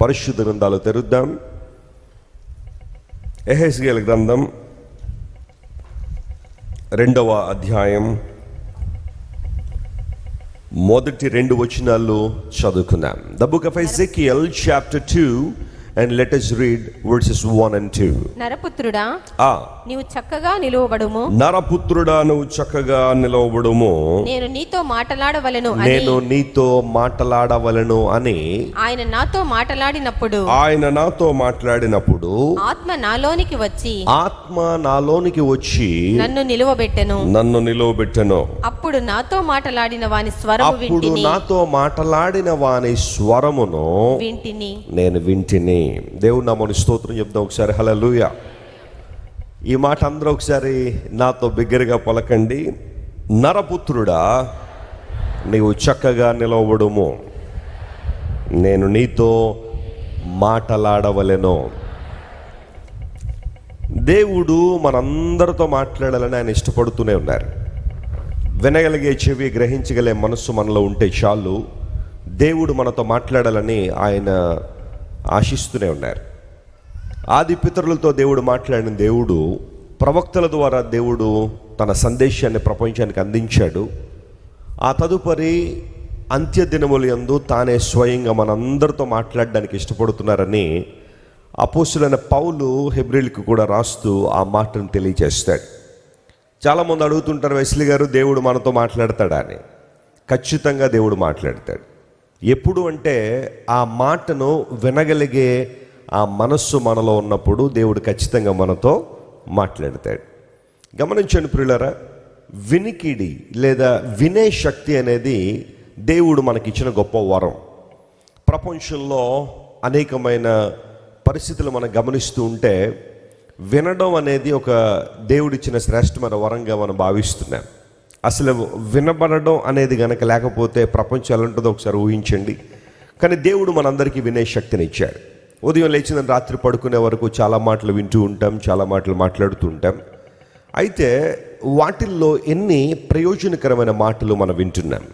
పరిశుద్ధ గ్రంథాలు తెరుద్దాం. యెహెజ్కేలు గ్రంథం 2వ అధ్యాయం మొదటి 2 వచనాలు చదువుకుందాం. The book of Ezekiel chapter 2 and let us read verses 1 and 2. నరపుత్రుడా, నీవు చక్కగా నిలువబడుము. నరపుత్రుడా, నువ్వు చక్కగా నిలవబడుము. నేను నీతో మాట్లాడవలెను అని ఆయన నాతో మాట్లాడినప్పుడు ఆత్మ నాలోనికి వచ్చి నన్ను నిలువబెట్టెను. అప్పుడు నాతో మాట్లాడిన వాని స్వరమును నేను వింటిని. దేవుని నామమున స్తోత్రం చెప్దాం ఒకసారి. హల్లెలూయా. ఈ మాట అందరూ ఒకసారి నాతో బిగ్గరగా పలకండి. నరపుత్రుడా, నీవు చక్కగా నిలవబడుము, నేను నీతో మాట్లాడవలెను. దేవుడు మనందరితో మాట్లాడాలని ఆయన ఇష్టపడుతూనే ఉన్నారు. వినగలిగే చెవి, గ్రహించగలిగే మనస్సు మనలో ఉంటే చాలు, దేవుడు మనతో మాట్లాడాలని ఆయన ఆశిస్తూనే ఉన్నారు. ఆది పితరులతో దేవుడు మాట్లాడిన దేవుడు ప్రవక్తల ద్వారా దేవుడు తన సందేశాన్ని ప్రపంచానికి అందించాడు. ఆ తదుపరి అంత్య దినములందు తానే స్వయంగా మనందరితో మాట్లాడడానికి ఇష్టపడుతున్నారని అపోస్తులైన పౌలు హెబ్రీయులకు కూడా రాస్తూ ఆ మాటను తెలియజేస్తాడు. చాలామంది అడుగుతుంటారు, వెస్లీ గారు దేవుడు మనతో మాట్లాడతాడా అని. ఖచ్చితంగా దేవుడు మాట్లాడతాడు. ఎప్పుడు అంటే ఆ మాటను వినగలిగే ఆ మనస్సు మనలో ఉన్నప్పుడు దేవుడు ఖచ్చితంగా మనతో మాట్లాడతాడు. గమనించండి ప్రియులారా, వినికిడి లేదా వినే శక్తి అనేది దేవుడు మనకిచ్చిన గొప్ప వరం. ప్రపంచంలో అనేకమైన పరిస్థితులు మనం గమనిస్తూ ఉంటే వినడం అనేది ఒక దేవుడిచ్చిన శ్రేష్టమైన వరంగా మనం భావిస్తున్నాం. అసలు వినబడడం అనేది కనుక లేకపోతే ప్రపంచం ఎలా ఉంటుందో ఒకసారి ఊహించండి. కానీ దేవుడు మనందరికీ వినే శక్తిని ఇచ్చాడు. ఉదయం లేచిందని రాత్రి పడుకునే వరకు చాలా మాటలు వింటూ ఉంటాం, చాలా మాటలు మాట్లాడుతూ ఉంటాం. అయితే వాటిల్లో ఎన్ని ప్రయోజనకరమైన మాటలు మనం వింటున్నాం,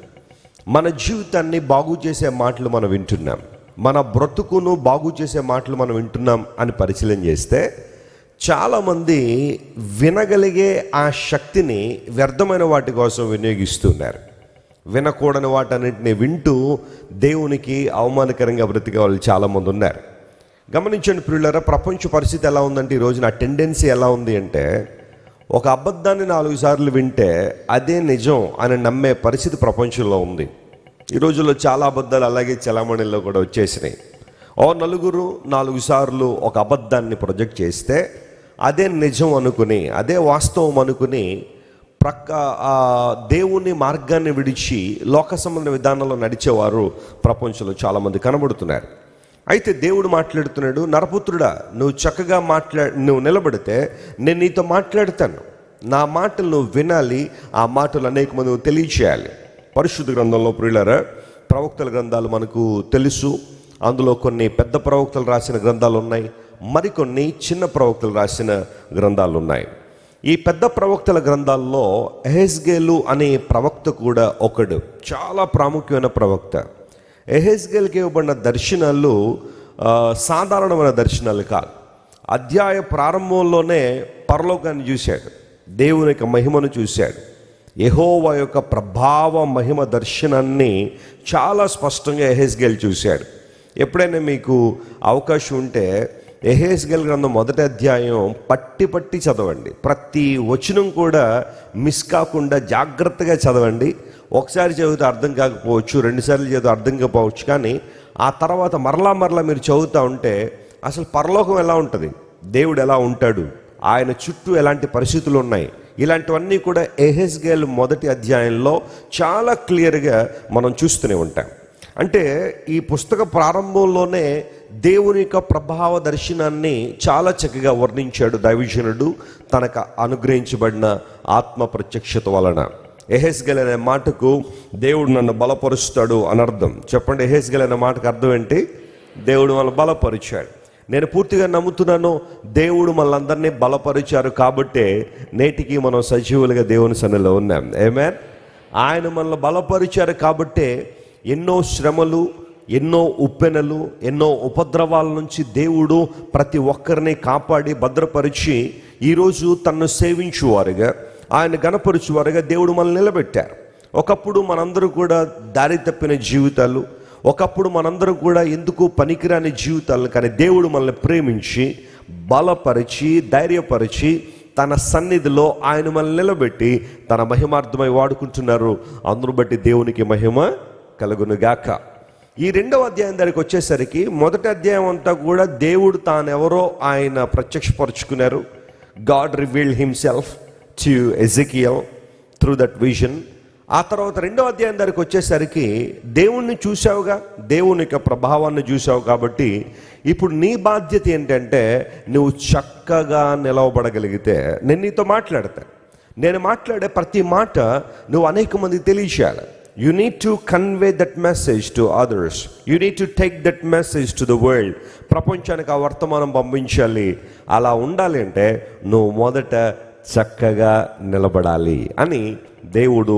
మన జీవితాన్ని బాగు చేసే మాటలు మనం వింటున్నాం, మన బ్రతుకును బాగు చేసే మాటలు మనం వింటున్నాం అని పరిశీలన చేస్తే చాలామంది వినగలిగే ఆ శక్తిని వ్యర్థమైన వాటి కోసం వినియోగిస్తున్నారు. వినకూడని వాటన్నింటినీ వింటూ దేవునికి అవమానకరంగా బ్రతికే వాళ్ళు చాలామంది ఉన్నారు. గమనించండి ప్రియులారా, ప్రపంచ పరిస్థితి ఎలా ఉందంటే ఈ రోజున ఆ టెండెన్సీ ఎలా ఉంది అంటే ఒక అబద్ధాన్ని 4 సార్లు వింటే అదే నిజం అని నమ్మే పరిస్థితి ప్రపంచంలో ఉంది. ఈ రోజుల్లో చాలా అబద్ధాలు అలాగే చలామణిలో కూడా వచ్చేసినాయి. నలుగురు 4 సార్లు ఒక అబద్ధాన్ని ప్రొజెక్ట్ చేస్తే అదే నిజం అనుకుని, అదే వాస్తవం అనుకుని దేవుని మార్గాన్ని విడిచి లోక సంబంధ విధానంలో నడిచేవారు ప్రపంచంలో చాలామంది కనబడుతున్నారు. అయితే దేవుడు మాట్లాడుతున్నాడు, నరపుత్రుడా, నువ్వు చక్కగా నువ్వు నిలబడితే నేను నీతో మాట్లాడతాను, నా మాటలు నువ్వు వినాలి, ఆ మాటలు అనేక మంది తెలియచేయాలి. పరిశుద్ధ గ్రంథంలో ప్రియులారా, ప్రవక్తల గ్రంథాలు మనకు తెలుసు. అందులో కొన్ని పెద్ద ప్రవక్తలు రాసిన గ్రంథాలు ఉన్నాయి, మరికొన్ని చిన్న ప్రవక్తలు రాసిన గ్రంథాలు ఉన్నాయి. ఈ పెద్ద ప్రవక్తల గ్రంథాల్లో యెహెజ్కేలు అనే ప్రవక్త కూడా ఒకడు, చాలా ప్రాముఖ్యమైన ప్రవక్త. యెహెజ్కేలుకి ఇవ్వబడిన దర్శనాలు సాధారణమైన దర్శనాలు కాదు. అధ్యాయ ప్రారంభంలోనే పరలోకాన్ని చూశాడు, దేవుని యొక్క మహిమను చూశాడు. యెహోవా యొక్క ప్రభావ మహిమ దర్శనాన్ని చాలా స్పష్టంగా యెహెజ్కేలు చూశాడు. ఎప్పుడైనా మీకు అవకాశం ఉంటే యెహెజ్కేలు గ్రంథం 1వ అధ్యాయం పట్టి చదవండి. ప్రతి వచనం కూడా మిస్ కాకుండా జాగ్రత్తగా చదవండి. ఒకసారి చదివితే అర్థం కాకపోవచ్చు, 2 సార్లు చదివితే అర్థం కాకపోవచ్చు, కానీ ఆ తర్వాత మరలా మీరు చదువుతూ ఉంటే అసలు పరలోకం ఎలా ఉంటుంది, దేవుడు ఎలా ఉంటాడు, ఆయన చుట్టూ ఎలాంటి పరిస్థితులు ఉన్నాయి, ఇలాంటివన్నీ కూడా యెహెజ్కేలు 1వ అధ్యాయంలో చాలా క్లియర్గా మనం చూస్తూనే ఉంటాం. అంటే ఈ పుస్తక ప్రారంభంలోనే దేవుని యొక్క ప్రభావ దర్శనాన్ని చాలా చక్కగా వర్ణించాడు దైవజనుడు తనకు అనుగ్రహించబడిన ఆత్మ ప్రత్యక్షత వలన. యెహెజ్కేలు అనే మాటకు దేవుడు నన్ను బలపరుస్తాడు అని అర్థం. చెప్పండి, యెహెజ్కేలు అనే మాటకు అర్థం ఏంటి? దేవుడు మనల్ని బలపరిచాడు. నేను పూర్తిగా నమ్ముతున్నాను, దేవుడు మనల్ని బలపరిచారు కాబట్టే నేటికి మనం సజీవులుగా దేవుని సన్నిధిలో ఉన్నాం. ఆమేన్. ఆయన మనల్ని బలపరిచారు కాబట్టే ఎన్నో శ్రమలు, ఎన్నో ఉప్పెనలు, ఎన్నో ఉపద్రవాల నుంచి దేవుడు ప్రతి ఒక్కరిని కాపాడి భద్రపరిచి ఈరోజు తన్ను సేవించువారుగా, ఆయన గణపరుచువారుగా దేవుడు మనల్ని నిలబెట్టారు. ఒకప్పుడు మనందరూ కూడా దారి తప్పిన జీవితాలు, ఒకప్పుడు మనందరం కూడా ఎందుకు పనికిరాని జీవితాలను, కానీ దేవుడు మనల్ని ప్రేమించి బలపరిచి ధైర్యపరిచి తన సన్నిధిలో ఆయన మనల్ని నిలబెట్టి తన మహిమార్థమై వాడుకుంటున్నారు. అందును బట్టి దేవునికి మహిమ కలుగునుగాక. ఈ 2వ అధ్యాయం దగ్గరికి వచ్చేసరికి మొదటి అధ్యాయం అంతా కూడా దేవుడు తానెవరో ఆయన ప్రత్యక్షపరుచుకున్నారు. God revealed himself to Ezekiel through that vision. ఆ తర్వాత 2వ అధ్యాయం దగ్గరికి వచ్చేసరికి దేవుణ్ణి చూసావుగా, దేవుని యొక్క ప్రభావాన్ని చూసావు కాబట్టి ఇప్పుడు నీ బాధ్యత ఏంటంటే నువ్వు చక్కగా నిలవబడగలిగితే నేను నీతో మాట్లాడతా. నేను మాట్లాడే ప్రతి మాట నువ్వు అనేక మందికి తెలియచేయాలి. You need to convey that message to others. You need to take that message to the world. ప్రపంచానికి ఆ వర్తమానం పంపించాలి. అలా ఉండాలి అంటే నువ్వు మొదట చక్కగా నిలబడాలి అని దేవుడు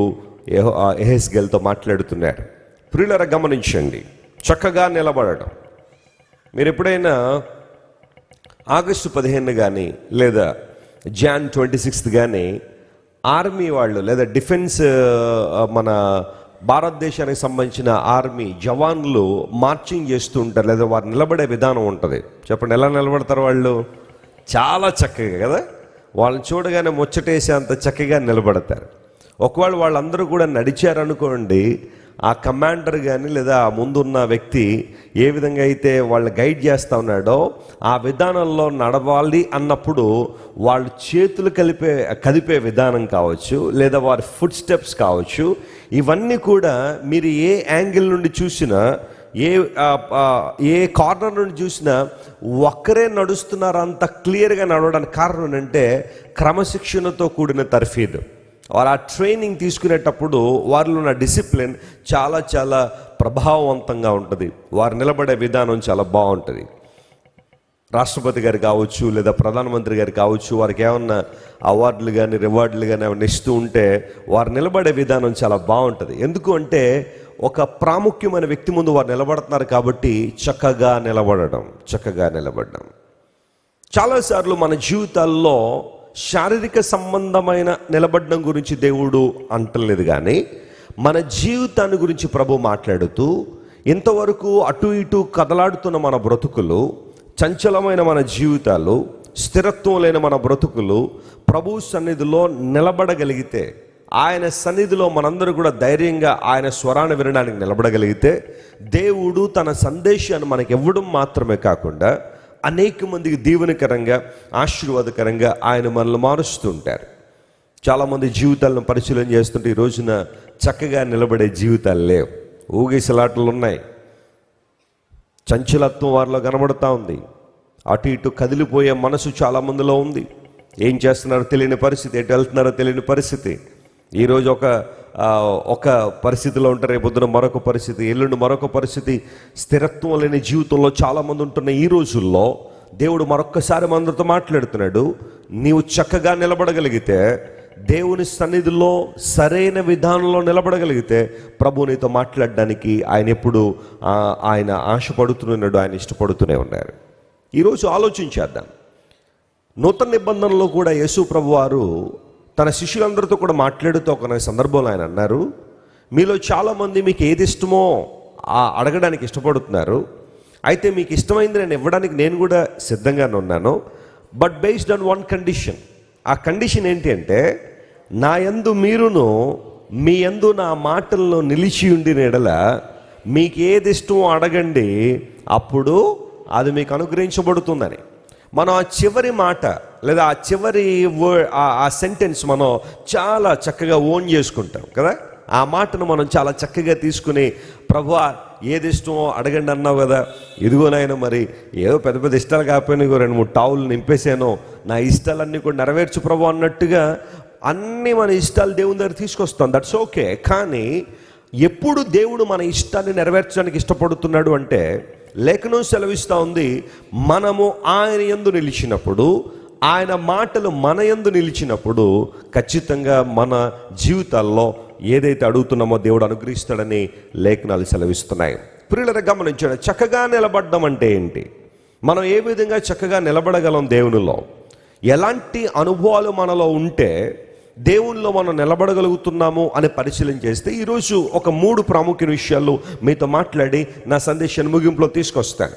యెహెజ్కేలుతో మాట్లాడుతున్నాడు. ప్రియులారా గమనించండి, చక్కగా నిలబడటం. మీరు ఎప్పుడైనా ఆగస్టు 15 కానీ లేదా జాన్ 26 కానీ ఆర్మీ వాళ్ళు లేదా డిఫెన్స్ మన భారతదేశానికి సంబంధించిన ఆర్మీ జవాన్లు మార్చింగ్ చేస్తూ ఉంటారు, లేదా వారు నిలబడే విధానం ఉంటుంది. చెప్పండి, ఎలా నిలబడతారు వాళ్ళు? చాలా చక్కగా కదా, వాళ్ళని చూడగానే ముచ్చటేసి అంత చక్కగా నిలబడతారు. ఒకవేళ వాళ్ళందరూ కూడా నడిచారనుకోండి, ఆ కమాండర్ కానీ లేదా ఆ ముందున్న వ్యక్తి ఏ విధంగా అయితే వాళ్ళు గైడ్ చేస్తూ ఉన్నాడో ఆ విధానంలో నడవాలి అన్నప్పుడు వాళ్ళు చేతులు కదిపే విధానం కావచ్చు, లేదా వారి ఫుట్ స్టెప్స్ కావచ్చు, ఇవన్నీ కూడా మీరు ఏ యాంగిల్ నుండి చూసినా, ఏ కార్నర్ నుండి చూసినా ఒక్కరే నడుస్తున్నారు అంత క్లియర్గా నడవడానికి కారణం ఏంటంటే క్రమశిక్షణతో కూడిన తర్ఫీదు. వారు ఆ ట్రైనింగ్ తీసుకునేటప్పుడు వారిలో ఉన్న డిసిప్లిన్ చాలా చాలా ప్రభావవంతంగా ఉంటుంది. వారు నిలబడే విధానం చాలా బాగుంటుంది. రాష్ట్రపతి గారు కావచ్చు లేదా ప్రధానమంత్రి గారు కావచ్చు, వారికి ఏమన్నా అవార్డులు కానీ రివార్డులు కానీ ఏమైనా ఇస్తూ ఉంటే వారు నిలబడే విధానం చాలా బాగుంటుంది. ఎందుకు అంటే ఒక ప్రాముఖ్యమైన వ్యక్తి ముందు వారు నిలబడుతున్నారు కాబట్టి చక్కగా నిలబడడం. చాలాసార్లు మన జీవితాల్లో శారీరక సంబంధమైన నిలబడడం గురించి దేవుడు అంటలేదు, కానీ మన జీవితాన్ని గురించి ప్రభు మాట్లాడుతూ ఇంతవరకు అటు ఇటు కదలాడుతున్న మన బ్రతుకులు, చంచలమైన మన జీవితాలు, స్థిరత్వం లేని మన బ్రతుకులు ప్రభు సన్నిధిలో నిలబడగలిగితే, ఆయన సన్నిధిలో మనందరూ కూడా ధైర్యంగా ఆయన స్వరాన్ని వినడానికి నిలబడగలిగితే దేవుడు తన సందేశాన్ని మనకి ఇవ్వడం మాత్రమే కాకుండా అనేక మందికి దీవెనకరంగా ఆశీర్వాదకరంగా ఆయన మనల్ని మారుస్తూ ఉంటారు. చాలామంది జీవితాలను పరిశీలన చేస్తుంటే ఈ రోజున చక్కగా నిలబడే జీవితాలు లేవు, ఊగిసలాటలు ఉన్నాయి, చంచలత్వం వారిలో కనబడుతూ ఉంది, అటు ఇటు కదిలిపోయే మనసు చాలామందిలో ఉంది. ఏం చేస్తున్నారో తెలియని పరిస్థితి, ఎటు వెళ్తున్నారో తెలియని పరిస్థితి. ఈరోజు ఒక పరిస్థితిలో ఉంటారు, రేపొద్దున మరొక పరిస్థితి, ఎల్లుండి మరొక పరిస్థితి. స్థిరత్వం లేని జీవితంలో చాలామంది ఉంటున్న ఈ రోజుల్లో దేవుడు మరొక్కసారి మనందరితో మాట్లాడుతున్నాడు. నీవు చక్కగా నిలబడగలిగితే, దేవుని సన్నిధిలో సరైన విధానంలో నిలబడగలిగితే ప్రభు నీతో మాట్లాడడానికి ఆయన ఆశపడుతున్నాడు, ఆయన ఇష్టపడుతూనే ఉన్నారు. ఈరోజు ఆలోచించేద్దాం. నూతన నిబంధనలో కూడా యేసు ప్రభు వారు తన శిష్యులందరితో కూడా మాట్లాడుతూ ఒక సందర్భంలో ఆయన అన్నారు, మీలో చాలామంది మీకు ఏది ఇష్టమో అడగడానికి ఇష్టపడుతున్నారు, అయితే మీకు ఇష్టమైంది నేను ఇవ్వడానికి నేను కూడా సిద్ధంగానే ఉన్నాను. But based on one condition. ఆ కండిషన్ ఏంటి అంటే, నా యందు మీరును మీ యందు నా మాటల్లో నిలిచి ఉండిన ఎడల మీకు ఏది ఇష్టమో అడగండి, అప్పుడు అది మీకు అనుగ్రహించబడుతుందని. మనం ఆ చివరి మాట లేదా ఆ చివరి ఆ సెంటెన్స్ మనం చాలా చక్కగా ఓన్ చేసుకుంటాం కదా. ఆ మాటను మనం చాలా చక్కగా తీసుకుని, ప్రభువా ఏది ఇష్టమో అడగండి అన్నావు కదా, ఇదిగోనైనా మరి ఏదో పెద్ద పెద్ద ఇష్టాలు కాకపోయినా 2-3 టావులు నింపేసాను, నా ఇష్టాలన్నీ కూడా నెరవేర్చు ప్రభు అన్నట్టుగా అన్నీ మన ఇష్టాలు దేవుని దగ్గర తీసుకొస్తాం. That's okay. కానీ ఎప్పుడు దేవుడు మన ఇష్టాన్ని నెరవేర్చడానికి ఇష్టపడుతున్నాడు అంటే, లేఖనం సెలవిస్తూ ఉంది, మనము ఆయన యందు నిలిచినప్పుడు, ఆయన మాటలు మన యందు నిలిచినప్పుడు ఖచ్చితంగా మన జీవితాల్లో ఏదైతే అడుగుతున్నామో దేవుడు అనుగ్రహిస్తాడని లేఖనాలు సెలవిస్తున్నాయి. ప్రియులారా గమనించండి, చక్కగా నిలబడడం అంటే ఏంటి? మనం ఏ విధంగా చక్కగా నిలబడగలం దేవునిలో? ఎలాంటి అనుభవాలు మనలో ఉంటే దేవునిలో మనం నిలబడగలుగుతున్నాము అని పరిశీలన చేస్తే ఈరోజు ఒక 3 ప్రాముఖ్య విషయాలు మీతో మాట్లాడి నా సందేశాన్ని ముగింపులో తీసుకొస్తాను.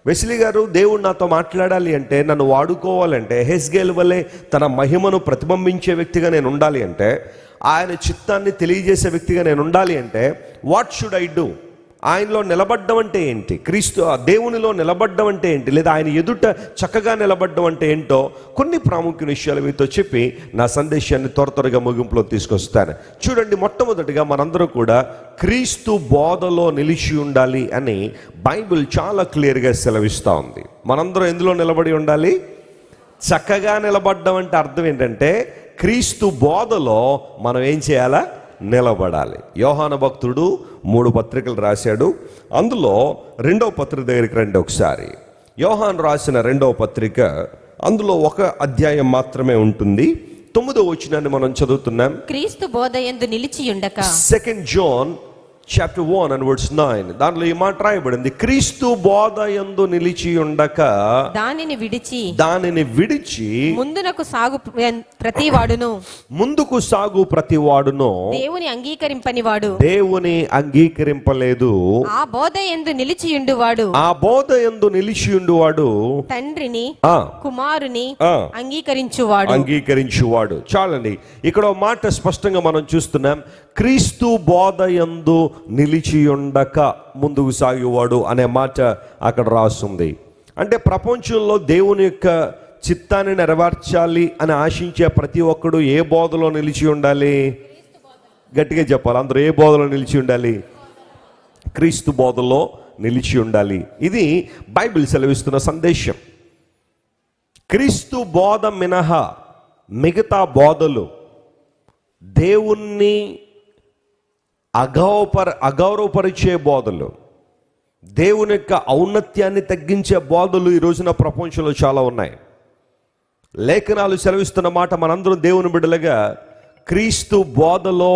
వెస్లీ గారు, దేవుడు నాతో మాట్లాడాలి అంటే, నన్ను వాడుకోవాలంటే, హెస్గేల్ వలె తన మహిమను ప్రతిబింబించే వ్యక్తిగా నేను ఉండాలి అంటే, ఆయన చిత్తాన్ని తెలియజేసే వ్యక్తిగా నేను ఉండాలి అంటే, వాట్ షుడ్ ఐ డూ? ఆయనలో నిలబడ్డం అంటే ఏంటి? క్రీస్తు దేవునిలో నిలబడ్డం అంటే ఏంటి? లేదా ఆయన ఎదుట చక్కగా నిలబడ్డం అంటే ఏంటో కొన్ని ప్రాముఖ్య విషయాలు మీతో చెప్పి నా సందేశాన్ని త్వరగా ముగింపులో తీసుకొస్తాను. చూడండి, మొట్టమొదటిగా మనందరం కూడా క్రీస్తు బోధలో నిలిచి ఉండాలి అని బైబిల్ చాలా క్లియర్గా సెలవిస్తూ ఉంది. మనందరం ఎందులో నిలబడి ఉండాలి? చక్కగా నిలబడ్డం అంటే అర్థం ఏంటంటే, క్రీస్తు బోధలో మనం ఏం చేయాలా? నిలబడాలి. యోహాను భక్తుడు 3 పత్రికలు రాశాడు. అందులో 2వ పత్రిక దగ్గరికి రండి ఒకసారి. యోహాను రాసిన 2వ పత్రిక, అందులో ఒక అధ్యాయం మాత్రమే ఉంటుంది. 9వ వచనాన్ని మనం చదువుతున్నాం. క్రీస్తు బోధయందు నిలిచియుండక. 2 John chapter 1 and verse 9. దాంట్లో ఈ మాట రాయబడింది, క్రీస్తు బోధయందు నిలిచి ఉండక దానిని విడిచి ముందుకు సాగు ప్రతివాడును దేవుని అంగీకరింపనివాడు, దేవుని అంగీకరింపలేదు. ఆ బోధయందు నిలిచియుండువాడు తండ్రిని కుమారుని అంగీకరించువాడు. చాలండి, ఇక్కడ ఒక మాట స్పష్టంగా మనం చూస్తున్నాం. క్రీస్తు బోధయందు నిలిచియుండక ముందుకు సాగేవాడు అనే మాట అక్కడ రాస్తుంది. అంటే ప్రపంచంలో దేవుని యొక్క చిత్తాన్ని నెరవేర్చాలి అని ఆశించే ప్రతి ఒక్కడు ఏ బోధలో నిలిచి ఉండాలి? గట్టిగా చెప్పాలి, అందరూ ఏ బోధలో నిలిచి ఉండాలి? క్రీస్తు బోధలో నిలిచి ఉండాలి. ఇది బైబిల్ సెలవిస్తున్న సందేశం. క్రీస్తు బోధ మినహా మిగతా బోధలు దేవుణ్ణి అగౌరవపరిచే బోధలు, దేవుని యొక్క ఔన్నత్యాన్ని తగ్గించే బోధలు ఈ రోజున ప్రపంచంలో చాలా ఉన్నాయి. లేఖనాలు సెలవిస్తున్న మాట, మనందరం దేవుని బిడ్డలుగా క్రీస్తు బోధలో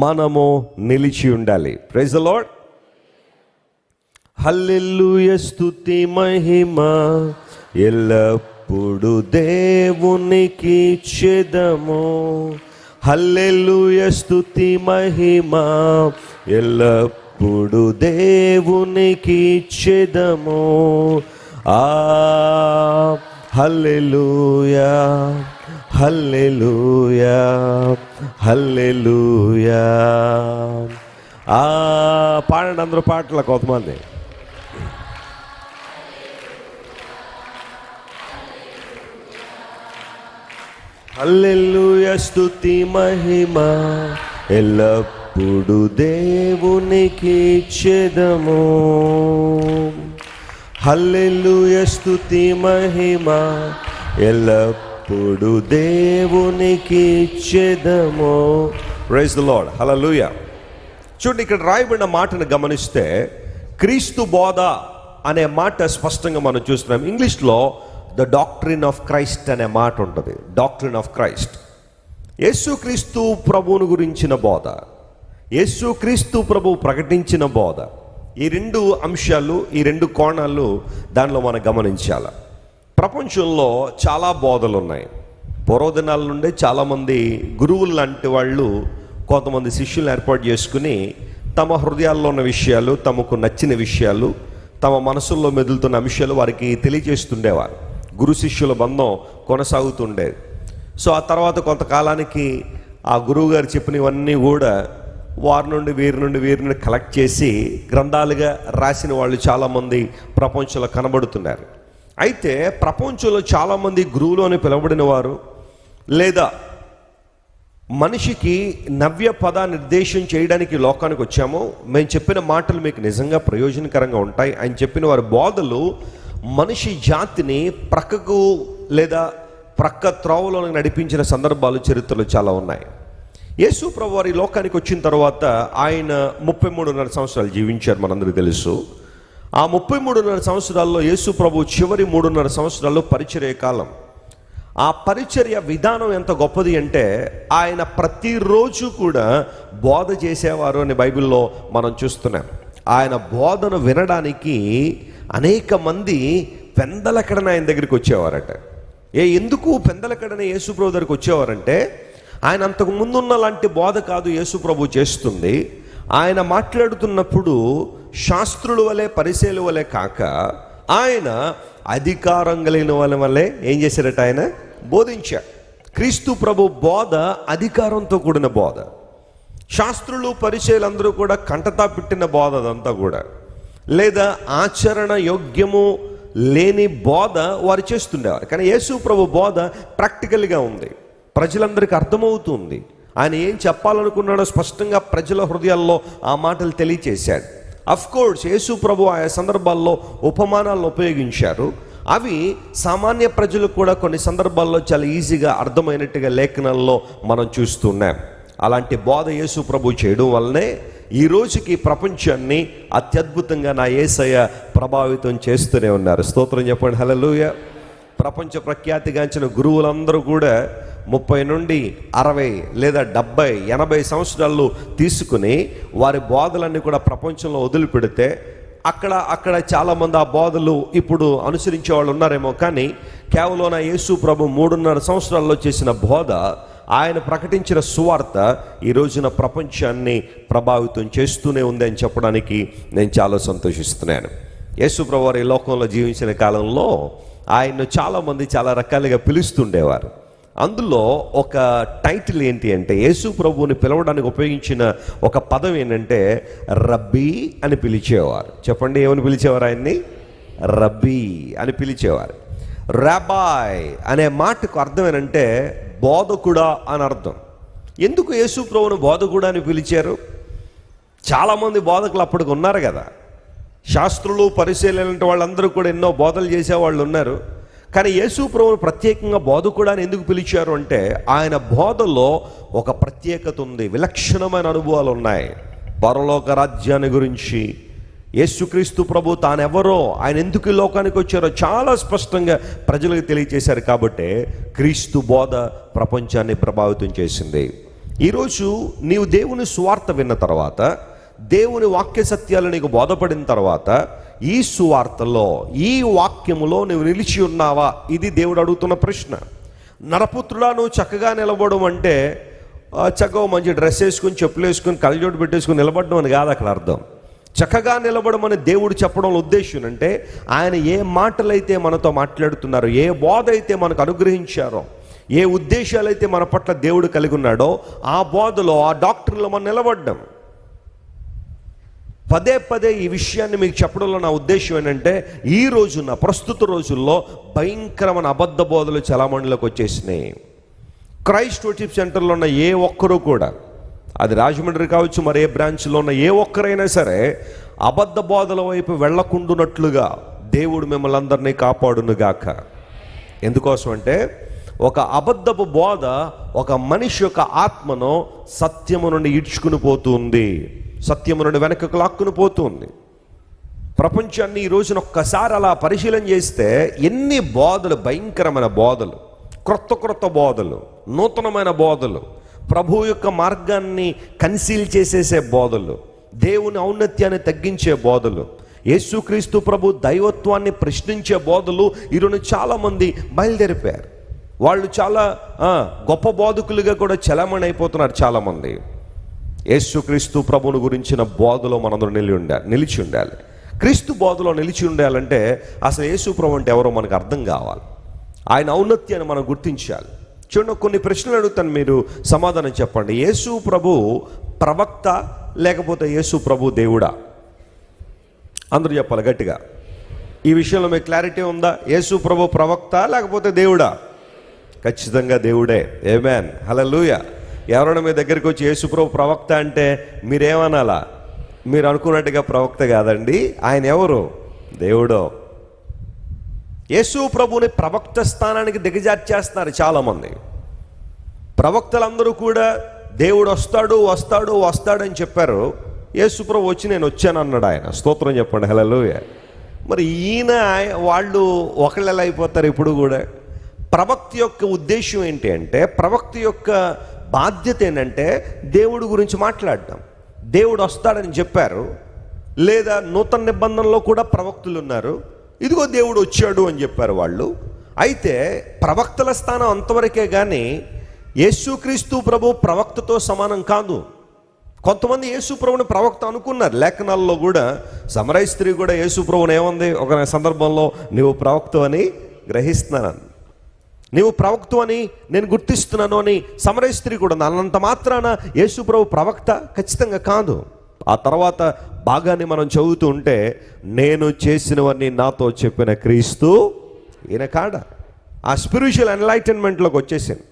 మనము నిలిచి ఉండాలి. Praise the Lord. హల్లెలూయా, స్తుతి మహిమ ఎల్లప్పుడు దేవునికి ఇచ్చెదము. హల్లెలూయా, స్తుతి మహిమ ఎల్లప్పుడు దేవునికి ఇచ్చెదము. హల్లెలూయా, హల్లెలూయా, హల్లెలూయా. పాడండి అందరూ పాటలు. కొంతమంది హల్లెలూయా, స్తుతి మహిమ ఎల్లప్పుడు దేవునికి ఇచ్చెదము. హల్లెలూయా, స్తుతి మహిమ ఎల్లప్పుడు దేవునికి ఇచ్చెదము. Praise the Lord. హల్లెలూయా. చూడండి, ఇక్కడ రాయబడిన మాటను గమనిస్తే క్రీస్తు బోధ అనే మాట స్పష్టంగా మనం చూస్తున్నాం. ఇంగ్లీష్లో ద డాక్ట్రిన్ ఆఫ్ క్రైస్ట్ అనే మాట ఉంటుంది. డాక్ట్రిన్ ఆఫ్ క్రైస్ట్, యేసుక్రీస్తు ప్రభువును గురించిన బోధ, యేసుక్రీస్తు ప్రభువు ప్రకటించిన బోధ. ఈ 2 అంశాలు, ఈ 2 కోణాలు దానిలో మనం గమనించాలి. ప్రపంచంలో చాలా బోధలు ఉన్నాయి. పూర్వదినాల నుండే చాలామంది గురువులు లాంటి వాళ్ళు కొంతమంది శిష్యులను ఏర్పాటు చేసుకుని తమ హృదయాల్లో ఉన్న విషయాలు, తమకు నచ్చిన విషయాలు, తమ మనసుల్లో మెదులుతున్న అంశాలు వారికి తెలియజేస్తుండేవారు. గురు శిష్యుల బంధం కొనసాగుతుండేది. సో ఆ తర్వాత కొంతకాలానికి ఆ గురువు గారు చెప్పినవన్నీ కూడా వారి నుండి వీరిని కలెక్ట్ చేసి గ్రంథాలుగా రాసిన వాళ్ళు చాలామంది ప్రపంచంలో కనబడుతున్నారు. అయితే ప్రపంచంలో చాలామంది గురువులు అని పిలువబడిన వారు, లేదా మనిషికి నవ్య పద నిర్దేశం చేయడానికి లోకానికి వచ్చాము, మేము చెప్పిన మాటలు మీకు నిజంగా ప్రయోజనకరంగా ఉంటాయి అని చెప్పిన వారి బోధలు మనిషి జాతిని ప్రక్కకు లేదా ప్రక్క త్రోవలోకి నడిపించిన సందర్భాలు చరిత్రలో చాలా ఉన్నాయి. యేసు ప్రభు వారి లోకానికి వచ్చిన తర్వాత ఆయన 33.5 సంవత్సరాలు జీవించారు, మనందరికీ తెలుసు. ఆ 33.5 సంవత్సరాల్లో యేసు ప్రభు చివరి 3.5 సంవత్సరాల్లో పరిచర్య కాలం. ఆ పరిచర్య విధానం ఎంత గొప్పది అంటే ఆయన ప్రతిరోజు కూడా బోధ చేసేవారు అని బైబిల్లో మనం చూస్తున్నాం. ఆయన బోధను వినడానికి అనేక మంది పెందలకడన ఆయన దగ్గరికి వచ్చేవారట. ఎందుకు పెందలకడన యేసుప్రభు దగ్గరికి వచ్చేవారంటే, ఆయన అంతకు ముందున్న లాంటి బోధ కాదు యేసుప్రభు చేస్తుంది. ఆయన మాట్లాడుతున్నప్పుడు శాస్త్రుల వలె పరిసయ్యుల వలె కాక, ఆయన అధికారం కలిగిన వాళ్ళ వల్లే ఏం చేశారట, ఆయన బోధించారు. క్రీస్తు ప్రభు బోధ అధికారంతో కూడిన బోధ. శాస్త్రులు పరిసయ్యులందరూ కూడా కంటతా పెట్టిన బోధ అదంతా కూడా, లేదా ఆచరణ యోగ్యము లేని బోధ వారు చేస్తుండేవారు. కానీ యేసు ప్రభు బోధ ప్రాక్టికల్గా ఉంది, ప్రజలందరికీ అర్థమవుతుంది. ఆయన ఏం చెప్పాలనుకున్నాడో స్పష్టంగా ప్రజల హృదయాల్లో ఆ మాటలు తెలియచేశాడు. అఫ్ కోర్స్ యేసు ప్రభు ఆయా సందర్భాల్లో ఉపమానాలను ఉపయోగించారు. అవి సామాన్య ప్రజలకు కూడా కొన్ని సందర్భాల్లో చాలా ఈజీగా అర్థమైనట్టుగా లేఖనాల్లో మనం చూస్తున్నాం. అలాంటి బోధ యేసు ప్రభు చేయడం వల్లనే ఈ రోజుకి ప్రపంచాన్ని అత్యద్భుతంగా నా యేసయ్య ప్రభావితం చేస్తూనే ఉన్నారు. స్తోత్రం చెప్పండి, హల్లెలూయా. ప్రపంచ ప్రఖ్యాతిగాంచిన గురువులందరూ కూడా 30 నుండి 60 లేదా 70, 80 సంవత్సరాలు తీసుకుని వారి బోధలన్నీ కూడా ప్రపంచంలో వదిలిపెడితే అక్కడ చాలామంది ఆ బోధలు ఇప్పుడు అనుసరించే వాళ్ళు ఉన్నారేమో. కానీ కేవలం నా యేసు ప్రభు 3.5 సంవత్సరాల్లో చేసిన బోధ, ఆయన ప్రకటించిన సువార్త ఈ రోజున ప్రపంచాన్ని ప్రభావితం చేస్తూనే ఉంది అని చెప్పడానికి నేను చాలా సంతోషిస్తున్నాను. యేసు ప్రభు వారు ఈ లోకంలో జీవించిన కాలంలో ఆయన్ను చాలామంది చాలా రకాలుగా పిలుస్తుండేవారు. అందులో ఒక టైటిల్ ఏంటి అంటే, యేసు ప్రభువుని పిలవడానికి ఉపయోగించిన ఒక పదం ఏంటంటే రబ్బీ అని పిలిచేవారు. చెప్పండి, ఏమని పిలిచేవారు ఆయన్ని? రబ్బీ అని పిలిచేవారు. రాబాయ్ అనే మాటకు అర్థం ఏంటంటే బోధకుడా అని అర్థం. ఎందుకు యేసు ప్రభువుని బోధకుడా అని పిలిచారు? చాలామంది బోధకులు అప్పటికి ఉన్నారు కదా, శాస్త్రులు పరిశీలన వాళ్ళందరూ కూడా ఎన్నో బోధలు చేసేవాళ్ళు ఉన్నారు. కానీ యేసు ప్రభువుని ప్రత్యేకంగా బోధకుడా అని ఎందుకు పిలిచారు అంటే, ఆయన బోధలో ఒక ప్రత్యేకత ఉంది, విలక్షణమైన అనుభవాలు ఉన్నాయి. పరలోక రాజ్యాన్ని గురించి, యేసుక్రీస్తు ప్రభు తానెవరో, ఆయన ఎందుకు ఈ లోకానికి వచ్చారో చాలా స్పష్టంగా ప్రజలకు తెలియచేశారు. కాబట్టి క్రీస్తు బోధ ప్రపంచాన్ని ప్రభావితం చేసింది. ఈరోజు నీవు దేవుని సువార్త విన్న తర్వాత, దేవుని వాక్య సత్యాలు నీకు బోధపడిన తర్వాత, ఈ సువార్తలో ఈ వాక్యములో నువ్వు నిలిచి ఉన్నావా? ఇది దేవుడు అడుగుతున్న ప్రశ్న. నరపుత్రుడా, నువ్వు చక్కగా నిలబడడం అంటే చక్కగా మంచి డ్రెస్ వేసుకుని, చెప్పులు వేసుకుని, కళ్ళజోడు పెట్టేసుకుని నిలబడడం అని కాదు అక్కడ అర్థం. చక్కగా నిలబడమని దేవుడు చెప్పడం ఉద్దేశం అంటే, ఆయన ఏ మాటలైతే మనతో మాట్లాడుతున్నారో, ఏ బోధ అయితే మనకు అనుగ్రహించారో, ఏ ఉద్దేశాలైతే మన పట్ల దేవుడు కలిగి ఉన్నాడో, ఆ బోధలో ఆ డాక్టర్లో మనం నిలబడ్డాం. పదే పదే ఈ విషయాన్ని మీకు చెప్పడంలో నా ఉద్దేశం ఏంటంటే, ఈ రోజున ప్రస్తుత రోజుల్లో భయంకరమైన అబద్ధ బోధలు చలామణిలోకి వచ్చేసినాయి. క్రైస్ట్ వర్షిప్ సెంటర్లో ఉన్న ఏ ఒక్కరూ కూడా, అది రాజమండ్రి కావచ్చు, మరే బ్రాంచ్లో ఉన్న ఏ ఒక్కరైనా సరే, అబద్ధ బోధల వైపు వెళ్లకుండునట్లుగా దేవుడు మిమ్మల్ని అందరినీ కాపాడునుగాక. ఎందుకోసం అంటే, ఒక అబద్ధపు బోధ ఒక మనిషి యొక్క ఆత్మను సత్యము నుండి ఈడ్చుకుని పోతుంది, సత్యము నుండి వెనకకు లాక్కుని పోతుంది. ప్రపంచాన్ని ఈ రోజున ఒక్కసారి అలా పరిశీలన చేస్తే ఎన్ని బోధలు, భయంకరమైన బోధలు, క్రొత్త బోధలు, నూతనమైన బోధలు, ప్రభు యొక్క మార్గాన్ని కన్సీల్ చేసేసే బోధలు, దేవుని ఔన్నత్యాన్ని తగ్గించే బోధలు, యేసుక్రీస్తు ప్రభు దైవత్వాన్ని ప్రశ్నించే బోధలు ఈరోజు చాలామంది బయలుదేరిపోయారు. వాళ్ళు చాలా గొప్ప బోధకులుగా కూడా చలామణి అయిపోతున్నారు చాలామంది. యేసుక్రీస్తు ప్రభువుని గురించిన బోధలో మనందరూ నిలిచి ఉండాలి. క్రీస్తు బోధలో నిలిచి ఉండాలంటే అసలు యేసు ప్రభు అంటే ఎవరో మనకు అర్థం కావాలి, ఆయన ఔన్నత్యాన్ని మనం గుర్తించాలి. చూడండి, కొన్ని ప్రశ్నలు అడుగుతాను, మీరు సమాధానం చెప్పండి. యేసు ప్రభు ప్రవక్త లేకపోతే యేసు ప్రభు దేవుడా? అందరూ చెప్పాలి గట్టిగా. ఈ విషయంలో మీకు క్లారిటీ ఉందా? యేసు ప్రభు ప్రవక్త లేకపోతే దేవుడా? ఖచ్చితంగా దేవుడే. ఆమేన్, హల్లెలూయా. ఎవరైనా మీ దగ్గరికి వచ్చి యేసు ప్రభు ప్రవక్త అంటే మీరేమనాలా? మీరు అనుకున్నట్టుగా ప్రవక్త కాదండి, ఆయన ఎవరు? దేవుడు. యేసు ప్రభుని ప్రవక్త స్థానానికి దిగజార్చేస్తున్నారు చాలామంది. ప్రవక్తలందరూ కూడా దేవుడు వస్తాడని చెప్పారు. యేసు ప్రభు వచ్చి నేను వచ్చాను అన్నాడు ఆయన. స్తోత్రం చెప్పండి, హల్లెలూయా. మరి ఈయన వాళ్ళు ఒకళ్ళు ఎలా అయిపోతారు? ఇప్పుడు కూడా ప్రవక్త యొక్క ఉద్దేశం ఏంటి అంటే, ప్రవక్త యొక్క బాధ్యత ఏంటంటే దేవుడి గురించి మాట్లాడటం. దేవుడు వస్తాడని చెప్పారు, లేదా నూతన నిబంధనలో కూడా ప్రవక్తలు ఉన్నారు, ఇదిగో దేవుడు వచ్చాడు అని చెప్పారు వాళ్ళు. అయితే ప్రవక్తల స్థానం అంతవరకే కానీ యేసుక్రీస్తు ప్రభు ప్రవక్తతో సమానం కాదు. కొంతమంది యేసు ప్రభుని ప్రవక్త అనుకున్నారు. లేఖనాల్లో కూడా సమరయ స్త్రీ కూడా యేసు ప్రభుని ఏముంది, ఒక సందర్భంలో నీవు ప్రవక్త అని గ్రహిస్తున్నాను, నీవు ప్రవక్త అని నేను గుర్తిస్తున్నాను అని సమరయ స్త్రీ కూడా. అన్నంత మాత్రాన యేసు ప్రభు ప్రవక్త ఖచ్చితంగా కాదు. ఆ తర్వాత భాగాన్ని మనం చదువుతూ ఉంటే, నేను చేసినవన్నీ నాతో చెప్పిన క్రీస్తు ఈయన కాడ. ఆ స్పిరిచువల్ ఎన్లైటన్మెంట్లోకి వచ్చేసింది,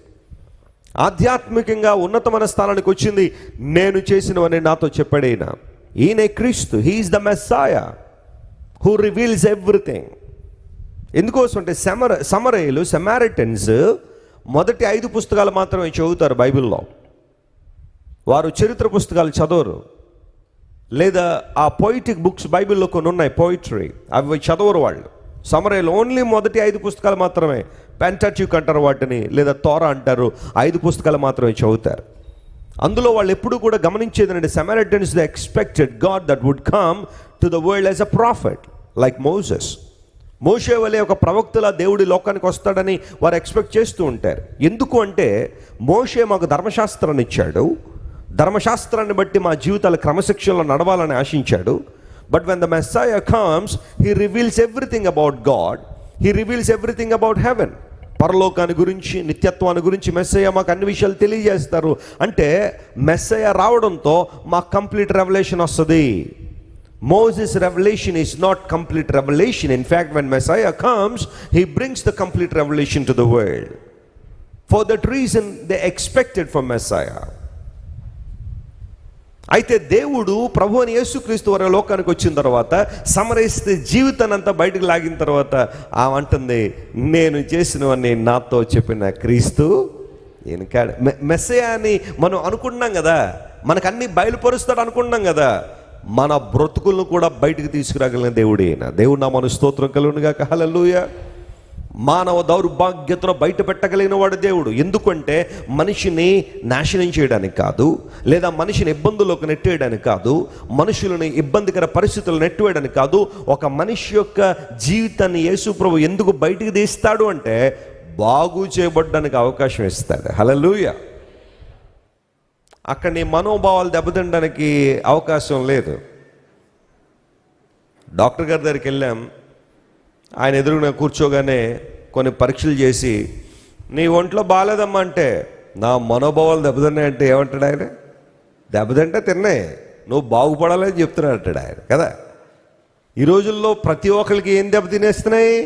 ఆధ్యాత్మికంగా ఉన్నతమైన స్థానానికి వచ్చింది. నేను చేసినవన్నీ నాతో చెప్పాడు ఈయన, ఈయనే క్రీస్తు. He is the messiah who reveals everything. ఎందుకోసం అంటే సమరయులు సమారిటన్స్ మొదటి 5 పుస్తకాలు మాత్రమే చదువుతారు బైబిల్లో. వారు చరిత్ర పుస్తకాలు చదవరు, లేదా ఆ పోయిటిక్ బుక్స్ బైబిల్లో కొన్ని ఉన్నాయి, పోయిటరీ, అవి చదవరు వాళ్ళు. సమరయులు ఓన్లీ మొదటి 5 పుస్తకాలు మాత్రమే, పెంటాట్యూక్ అంటారు వాటిని, లేదా తోరా అంటారు, 5 పుస్తకాలు మాత్రమే చదువుతారు. అందులో వాళ్ళు ఎప్పుడు కూడా గమనించేది అంటే, Samaritans they expected God that would come to the world as a prophet like Moses. మోషే వలె ఒక ప్రవక్తలా దేవుడి లోకానికి వస్తాడని వారు ఎక్స్పెక్ట్ చేస్తూ ఉంటారు. ఎందుకు అంటే, మోషే మాకు ధర్మశాస్త్రాన్ని ఇచ్చాడు, ధర్మశాస్త్రాన్ని బట్టి మా జీవితాల క్రమశిక్షణలో నడవాలని ఆశించాడు. But when the Messiah comes, he reveals everything about God, he reveals everything about heaven. పరలోకాన్ని గురించి, నిత్యత్వాన్ని గురించి మెస్సయ్య మాకు అన్ని విషయాలు తెలియజేస్తారు. అంటే మెస్సయ్య రావడంతో మాకు కంప్లీట్ రెవల్యూషన్ వస్తుంది. Moses' revelation is not complete revelation. In fact, when Messiah comes, he brings the complete revelation to the world. For that reason, they expected from Messiah. అయితే దేవుడు ప్రభు అని యేసుక్రీస్తు వారి లోకానికి వచ్చిన తర్వాత, సమరయిస్తే జీవితాన్ని అంతా బయటకు లాగిన తర్వాత ఆమె అంటుంది, నేను చేసినవన్నీ నాతో చెప్పిన క్రీస్తు ఈయన కాడ. మెస్సయ్య అని మనం అనుకుంటున్నాం కదా, మనకు అన్ని బయలుపరుస్తాడు అనుకుంటున్నాం కదా, మన బ్రతుకులను కూడా బయటకు తీసుకురాగలిగిన దేవుడు ఈయన. దేవుడు నామమున స్తోత్రం కలుగును గాక. హల్లెలూయా. మానవ దౌర్భాగ్యతను బయట పెట్టగలిగిన వాడు దేవుడు. ఎందుకంటే మనిషిని నాశనం చేయడానికి కాదు, లేదా మనిషిని ఇబ్బందుల్లోకి నెట్టేయడానికి కాదు, మనుషులని ఇబ్బందికర పరిస్థితులు నెట్టివేయడానికి కాదు. ఒక మనిషి యొక్క జీవితాన్ని యేసు ప్రభు ఎందుకు బయటికి తీస్తాడు అంటే, బాగు చేయబడ్డానికి అవకాశం ఇస్తాడు. హల్లెలూయా. అక్కడ నీ మనోభావాలు దెబ్బతినడానికి అవకాశం లేదు. డాక్టర్ గారి దగ్గరికి వెళ్ళాం, ఆయన ఎదురుగా కూర్చోగానే కొన్ని పరీక్షలు చేసి, నీ ఒంట్లో బాగాలేదమ్మా అంటే, నా మనోభావాలు దెబ్బతిన్నాయంటే ఏమంటాడు ఆయన? దెబ్బతింటే తిన్నాయి, నువ్వు బాగుపడాలని చెప్తున్నాడు అంటాడు ఆయన కదా. ఈ రోజుల్లో ప్రతి ఒక్కరికి ఏం దెబ్బతినేస్తున్నాయి?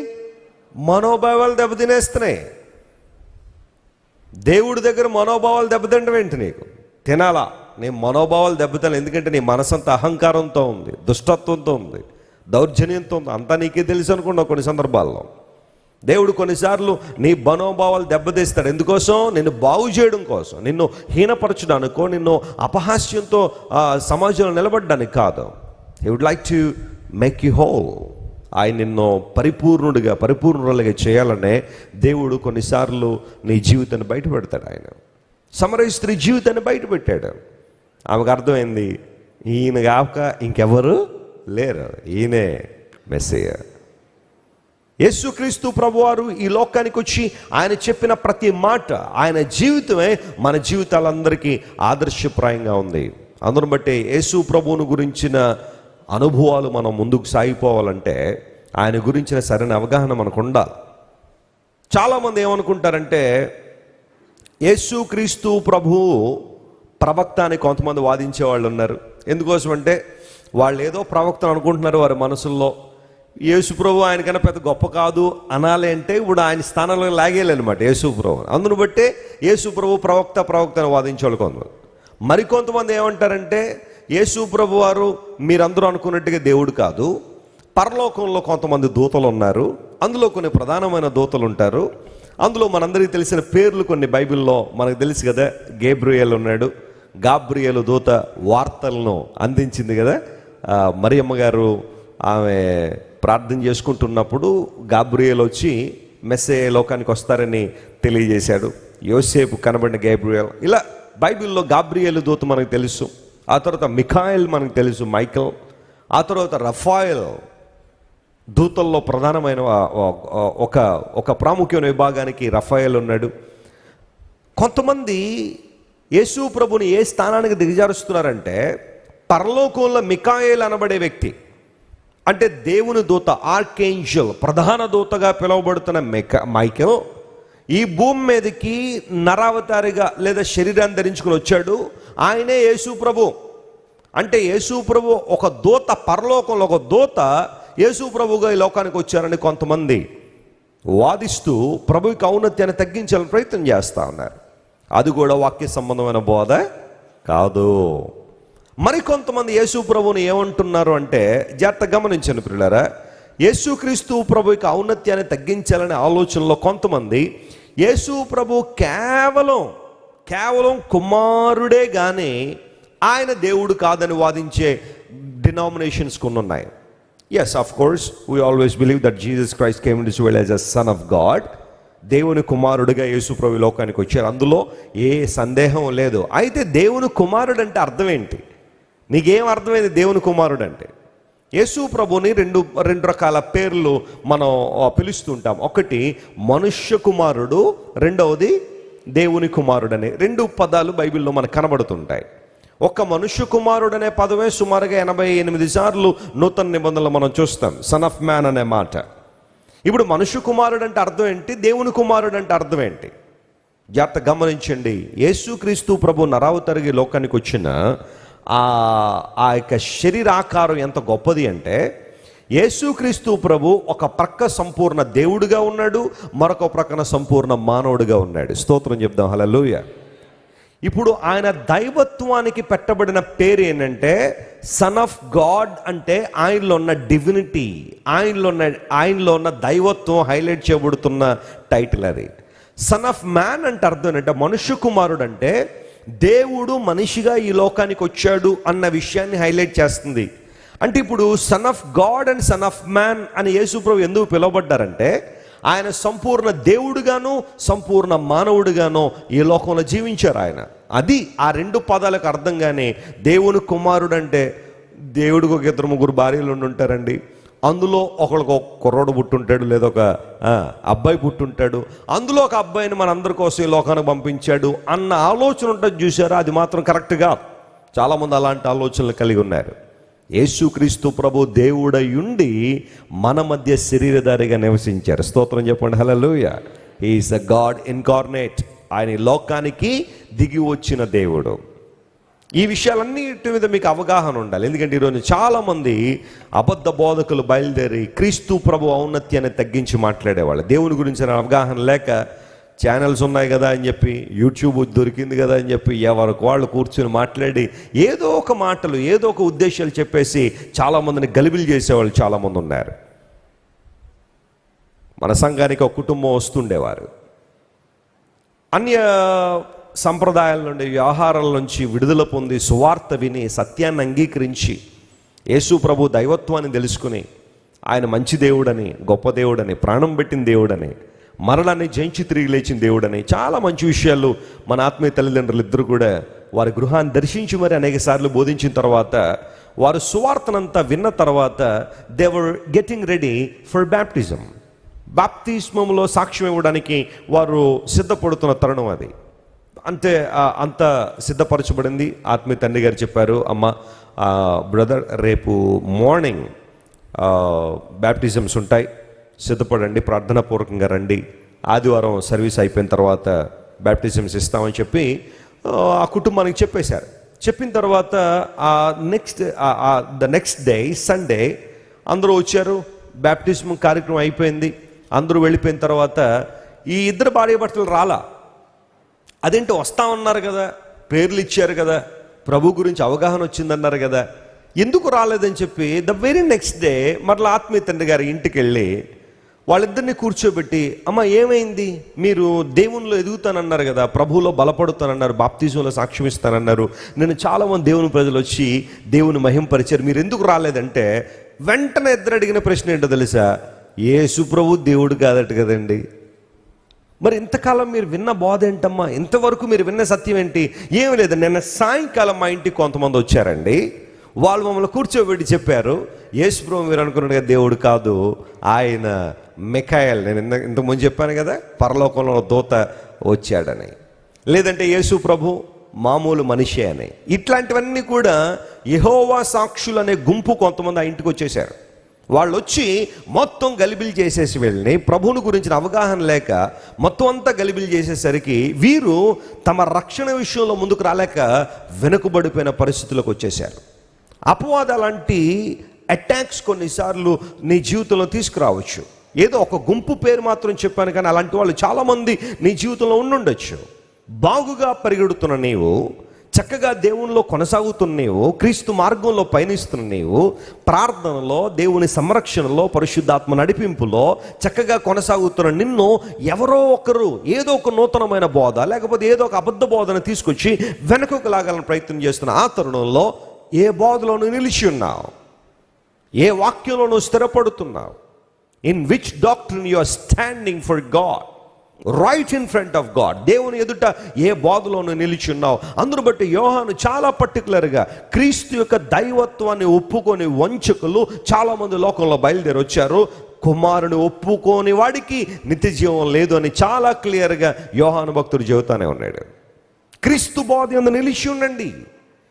మనోభావాలు దెబ్బతినేస్తున్నాయి. దేవుడి దగ్గర మనోభావాలు దెబ్బతింటం ఏంటి? నీకు తినాలా? నీ మనోభావాలు దెబ్బతినాలి. ఎందుకంటే నీ మనసంతా అహంకారంతో ఉంది, దుష్టత్వంతో ఉంది, దౌర్జన్యంతో ఉంది. అంతా నీకే తెలుసు అనుకున్నావు కొన్ని సందర్భాల్లో. దేవుడు కొన్నిసార్లు నీ మనోభావాలు దెబ్బతీస్తాడు. ఎందుకోసం? నిన్ను బాగు చేయడం కోసం, నిన్ను హీనపరచడానికో, నిన్ను అపహాస్యంతో సమాజంలో నిలబడడానికి కాదు. He would like to make you whole. ఆయన నిన్ను పరిపూర్ణులుగా చేయాలనే దేవుడు కొన్నిసార్లు నీ జీవితాన్ని బయట పెడతాడు. ఆయన సమరయ స్త్రీ జీవితాన్ని బయట పెట్టాడు. ఆమెకు అర్థమైంది, ఈయన కాక ఇంకెవరు లేరు, ఈయనే మెస్సయ్య. యేసుక్రీస్తు ప్రభువారు ఈ లోకానికి వచ్చి ఆయన చెప్పిన ప్రతి మాట, ఆయన జీవితమే మన జీవితాలందరికీ ఆదర్శప్రాయంగా ఉంది. అందును బట్టి యేసు ప్రభువును గురించిన అనుభవాలు మనం ముందుకు సాగిపోవాలంటే ఆయన గురించిన సరైన అవగాహన మనకు ఉండాలి. చాలామంది ఏమనుకుంటారంటే, యేసుక్రీస్తు ప్రభువు ప్రవక్త అని కొంతమంది వాదించే వాళ్ళు ఉన్నారు. ఎందుకోసం అంటే, వాళ్ళు ఏదో ప్రవక్తను అనుకుంటున్నారు వారి మనసుల్లో. యేసు ప్రభు ఆయనకన్నా పెద్ద గొప్ప కాదు అనాలి అంటే ఇప్పుడు ఆయన స్థానంలో లాగేయాలన్నమాట యేసు ప్రభు. అందును బట్టే యేసు ప్రభు ప్రవక్త అని వాదించేవాళ్ళు కొంతమంది. మరికొంతమంది ఏమంటారంటే, యేసు ప్రభు వారు మీరందరూ అనుకున్నట్టుగా దేవుడు కాదు, పరలోకంలో కొంతమంది దూతలు ఉన్నారు, అందులో కొన్ని ప్రధానమైన దూతలు ఉంటారు. అందులో మనందరికీ తెలిసిన పేర్లు కొన్ని బైబిల్లో మనకు తెలుసు కదా. గేబ్రియల్ ఉన్నాడు, గాబ్రియేలు దూత వార్తలను అందించింది కదా. మరియమ్మ గారు ఆమె ప్రార్థన చేసుకుంటున్నప్పుడు గాబ్రియేలు వచ్చి మెస్సయ్య లోకానికి వస్తారని తెలియజేశాడు. యోసేపు కనబడిన గేబ్రియల్. ఇలా బైబిల్లో గాబ్రియేలు దూత మనకు తెలుసు. ఆ తర్వాత మిఖాయేల్ మనకు తెలుసు, మైకల్. ఆ తర్వాత రఫాయల్, దూతల్లో ప్రధానమైన ఒక ప్రాముఖ్యమైన విభాగానికి రఫాయల్ ఉన్నాడు. కొంతమంది యేసు ప్రభుని ఏ స్థానానికి దిగజారుస్తున్నారంటే, పరలోకంలో మికాయేల్ అనబడే వ్యక్తి, అంటే దేవుని దూత, ఆర్కేంజల్, ప్రధాన దూతగా పిలువబడుతున్న మైకేల్ ఈ భూమి మీదకి నరావతారిగా లేదా శరీరాన్ని ధరించుకుని వచ్చాడు. ఆయనే యేసు ప్రభు. అంటే యేసు ప్రభు ఒక దూత, పరలోకంలో ఒక దూత యేసు ప్రభుగా ఈ లోకానికి వచ్చారని కొంతమంది వాదిస్తూ ప్రభువుకి ఔన్నత్యాన్ని తగ్గించాలని ప్రయత్నం చేస్తూ ఉన్నారు. అది కూడా వాక్య సంబంధమైన బోధ కాదు. మరికొంతమంది యేసు ప్రభువుని ఏమంటున్నారు అంటే, జాగ్రత్త గమనించండి ప్రియులారా, యేసుక్రీస్తు ప్రభువుకి ఔన్నత్యాన్ని తగ్గించాలనే ఆలోచనలో కొంతమంది యేసు ప్రభు కేవలం కుమారుడే కానీ ఆయన దేవుడు కాదని వాదించే డినామినేషన్స్ కొన్ని ఉన్నాయి. Yes, of course we always believe that Jesus Christ came into this world as a son of God. దేవుని కుమారుడిగా యేసు ప్రభు లోకానికి వచ్చారు, అందులో ఏ సందేహం లేదు. అయితే దేవుని కుమారుడు అంటే అర్థం ఏంటి? నీకేం అర్థమైంది దేవుని కుమారుడు అంటే? యేసు ప్రభుని రెండు రకాల పేర్లు మనం పిలుస్తుంటాం. ఒకటి మనుష్య కుమారుడు, రెండవది దేవుని కుమారుడు అనే రెండు పదాలు బైబిల్లో మనకు కనబడుతుంటాయి. ఒక్క మనుష్య కుమారుడు అనే పదమే సుమారుగా 88 సార్లు నూతన నిబంధనలు మనం చూస్తాం, సన్ ఆఫ్ మ్యాన్ అనే మాట. ఇప్పుడు మనుష్య కుమారుడు అంటే అర్థం ఏంటి, దేవుని కుమారుడు అంటే అర్థం ఏంటి? జాగ్రత్త గమనించండి. యేసుక్రీస్తు ప్రభు నరావతారిగా లోకానికి వచ్చిన ఆ యొక్క శరీరాకారం ఎంత గొప్పది అంటే, యేసుక్రీస్తు ప్రభు ఒక ప్రక్క సంపూర్ణ దేవుడిగా ఉన్నాడు, మరొక ప్రక్కన సంపూర్ణ మానవుడిగా ఉన్నాడు. స్తోత్రం చెప్దాం, హల్లెలూయా. ఇప్పుడు ఆయన దైవత్వానికి పెట్టబడిన పేరు ఏంటంటే సన్ ఆఫ్ గాడ్. అంటే ఆయనలో ఉన్న డివినిటీ, ఆయనలో ఉన్న దైవత్వం హైలైట్ చేయబడుతున్న టైటిల్ అది. సన్ ఆఫ్ మ్యాన్ అంటే అర్థం ఏంటంటే, మనుష్య కుమారుడు అంటే దేవుడు మనిషిగా ఈ లోకానికి వచ్చాడు అన్న విషయాన్ని హైలైట్ చేస్తుంది. అంటే ఇప్పుడు sun of God and son of man అని యేసు ప్రభు ఎందుకు పిలువబడ్డారంటే, ఆయన సంపూర్ణ దేవుడుగాను సంపూర్ణ మానవుడిగాను ఈ లోకంలో జీవించారు ఆయన. అది ఆ రెండు పదాలకు అర్థంగానే దేవుని కుమారుడు అంటే, దేవుడికి ఒక 2-3 భార్యలు ఉంటారండి, అందులో ఒకళ్ళకి ఒక కుర్రోడు పుట్టుంటాడు, లేదా ఒక అబ్బాయి పుట్టుంటాడు, అందులో ఒక అబ్బాయిని మనందరి కోసం ఈ లోకానికి పంపించాడు అన్న ఆలోచన ఉంటుంది చూసారా, అది మాత్రం కరెక్ట్గా చాలామంది అలాంటి ఆలోచనలు కలిగి ఉన్నారు. యేసుక్రీస్తు ప్రభు దేవుడయుండి మన మధ్య శరీరధారిగా నివసించారు. స్తోత్రం చెప్పండి, హల్లెలూయా. He is a God incarnate. ఆయన లోకానికి దిగి వచ్చిన దేవుడు. ఈ విషయాలన్నిటి మీద మీకు అవగాహన ఉండాలి. ఎందుకంటే ఈరోజు చాలామంది అబద్ధ బోధకులు బయలుదేరి క్రీస్తు ప్రభు ఔన్నత్యాన్ని తగ్గించి మాట్లాడేవాళ్ళు. దేవుని గురించి అవగాహన లేక ఛానల్స్ ఉన్నాయి కదా అని చెప్పి, యూట్యూబ్ దొరికింది కదా అని చెప్పి ఎవరికి వాళ్ళు కూర్చుని మాట్లాడి ఏదో ఒక మాటలు, ఏదో ఒక ఉద్దేశాలు చెప్పేసి చాలామందిని గలిబిలి చేసేవాళ్ళు చాలామంది ఉన్నారు. మన సంఘానికి ఒక కుటుంబం వస్తుండేవారు, అన్య సంప్రదాయాల నుండి, వ్యవహారాల నుంచి విడుదల పొంది సువార్త విని సత్యాన్ని అంగీకరించి యేసు ప్రభు దైవత్వాన్ని తెలుసుకుని ఆయన మంచి దేవుడని, గొప్ప దేవుడని, ప్రాణం పెట్టిన దేవుడని, మరణాన్ని జయించి తిరిగి లేచిన దేవుడని చాలా మంచి విషయాలు మన ఆత్మీయ తల్లిదండ్రులు ఇద్దరు కూడా వారి గృహాన్ని దర్శించి మరి అనేక సార్లు బోధించిన తర్వాత, వారు సువార్తనంతా విన్న తర్వాత they were getting ready for baptism. బాప్తిస్మంలో సాక్ష్యం ఇవ్వడానికి వారు సిద్ధపడుతున్న తరుణం అది. అంత సిద్ధపరచబడింది. ఆత్మీయ తండ్రి గారు చెప్పారు, అమ్మ బ్రదర్ రేపు మార్నింగ్ బ్యాప్టిజమ్స్ ఉంటాయి, సిద్ధపడండి, ప్రార్థనాపూర్వకంగా రండి, ఆదివారం సర్వీస్ అయిపోయిన తర్వాత బ్యాప్టిజమ్స్ ఇస్తామని చెప్పి ఆ కుటుంబానికి చెప్పేశారు. చెప్పిన తర్వాత ద నెక్స్ట్ డే సండే అందరూ వచ్చారు, బ్యాప్టిజం కార్యక్రమం అయిపోయింది, అందరూ వెళ్ళిపోయిన తర్వాత ఈ ఇద్దరు భార్యాభర్తలు రాలా. అదేంటో వస్తామన్నారు కదా, పేర్లు ఇచ్చారు కదా, ప్రభు గురించి అవగాహన వచ్చిందన్నారు కదా, ఎందుకు రాలేదని చెప్పి ద వెరీ నెక్స్ట్ డే మరలా ఆత్మీయ తండ్రి గారి ఇంటికి వెళ్ళి వాళ్ళిద్దరిని కూర్చోబెట్టి, అమ్మ ఏమైంది, మీరు దేవునిలో ఎదుగుతానన్నారు కదా, ప్రభువులో బలపడుతానన్నారు, బాప్తిజంలో సాక్ష్యం ఇస్తానన్నారు, నేను చాలామంది దేవుని ప్రజలు వచ్చి దేవుని మహింపరిచారు, మీరు ఎందుకు రాలేదంటే, వెంటనే ఇద్దరు అడిగిన ప్రశ్న ఏంటో తెలుసా, యేసు ప్రభు దేవుడు కాదట కదండి, మరి ఇంతకాలం మీరు విన్న బోధ ఏంటమ్మా, ఇంతవరకు మీరు విన్న సత్యం ఏంటి? ఏమి లేదు, నిన్న సాయంకాలం మా ఇంటికి కొంతమంది వచ్చారండి, వాళ్ళు మమ్మల్ని కూర్చోబెట్టి చెప్పారు, యేసు ప్రభు మీరు అనుకున్నట్టుగా దేవుడు కాదు, ఆయన మిఖాయేల్, నేను ఇంతకుముందు చెప్పాను కదా, పరలోకంలో దూత వచ్చాడని, లేదంటే యేసు ప్రభు మామూలు మనిషి అని. ఇట్లాంటివన్నీ కూడా యెహోవా సాక్షులు అనే గుంపు కొంతమంది ఆ ఇంటికి వచ్చేసారు. వాళ్ళు వచ్చి మొత్తం గలిబిలి చేసేసి వెళ్ళి ప్రభువుని గురించిన అవగాహన లేక మొత్తం అంతా గలిబిలి చేసేసరికి వీరు తమ రక్షణ విషయంలో ముందుకు రాలేక వెనుకబడిపోయిన పరిస్థితులకు వచ్చేసారు. అపవాదాలాంటి అటాక్స్ కొన్నిసార్లు నీ జీవితంలో తీసుకురావచ్చు. ఏదో ఒక గుంపు పేరు మాత్రం చెప్పాను, కానీ అలాంటి వాళ్ళు చాలామంది నీ జీవితంలో ఉండుండొచ్చు. బాగుగా పరిగెడుతున్న నీవు, చక్కగా దేవునిలో కొనసాగుతున్న నీవు, క్రీస్తు మార్గంలో పయనిస్తున్న నీవు, ప్రార్థనలో, దేవుని సంరక్షణలో, పరిశుద్ధాత్మ నడిపింపులో చక్కగా కొనసాగుతున్న నిన్ను ఎవరో ఒకరు ఏదో ఒక నూతనమైన బోధ లేకపోతే ఏదో ఒక అబద్ధ బోధన తీసుకొచ్చి వెనకకు లాగాలని ప్రయత్నం చేస్తున్న ఆ తరుణంలో ఏ బోధలోనూ నిలిచి ఉన్నావు, ఏ వాక్యంలోనూ స్థిరపడుతున్నావు, in which doctrine you are standing for God, right in front of God, దేవుని ఎదుట ఏ బోధలోనూ నిలిచి ఉన్నావు. అందును బట్టి యోహాను చాలా పర్టికులర్గా క్రీస్తు యొక్క దైవత్వాన్ని ఒప్పుకొని వంచకులు చాలామంది లోకంలో బయలుదేరి వచ్చారు. కుమారుని ఒప్పుకోని వాడికి నిత్య జీవం లేదు అని చాలా క్లియర్గా యోహాను భక్తుడు చెబుతానే ఉన్నాడు. క్రీస్తు బోధ యందు నిలిచి ఉండండి.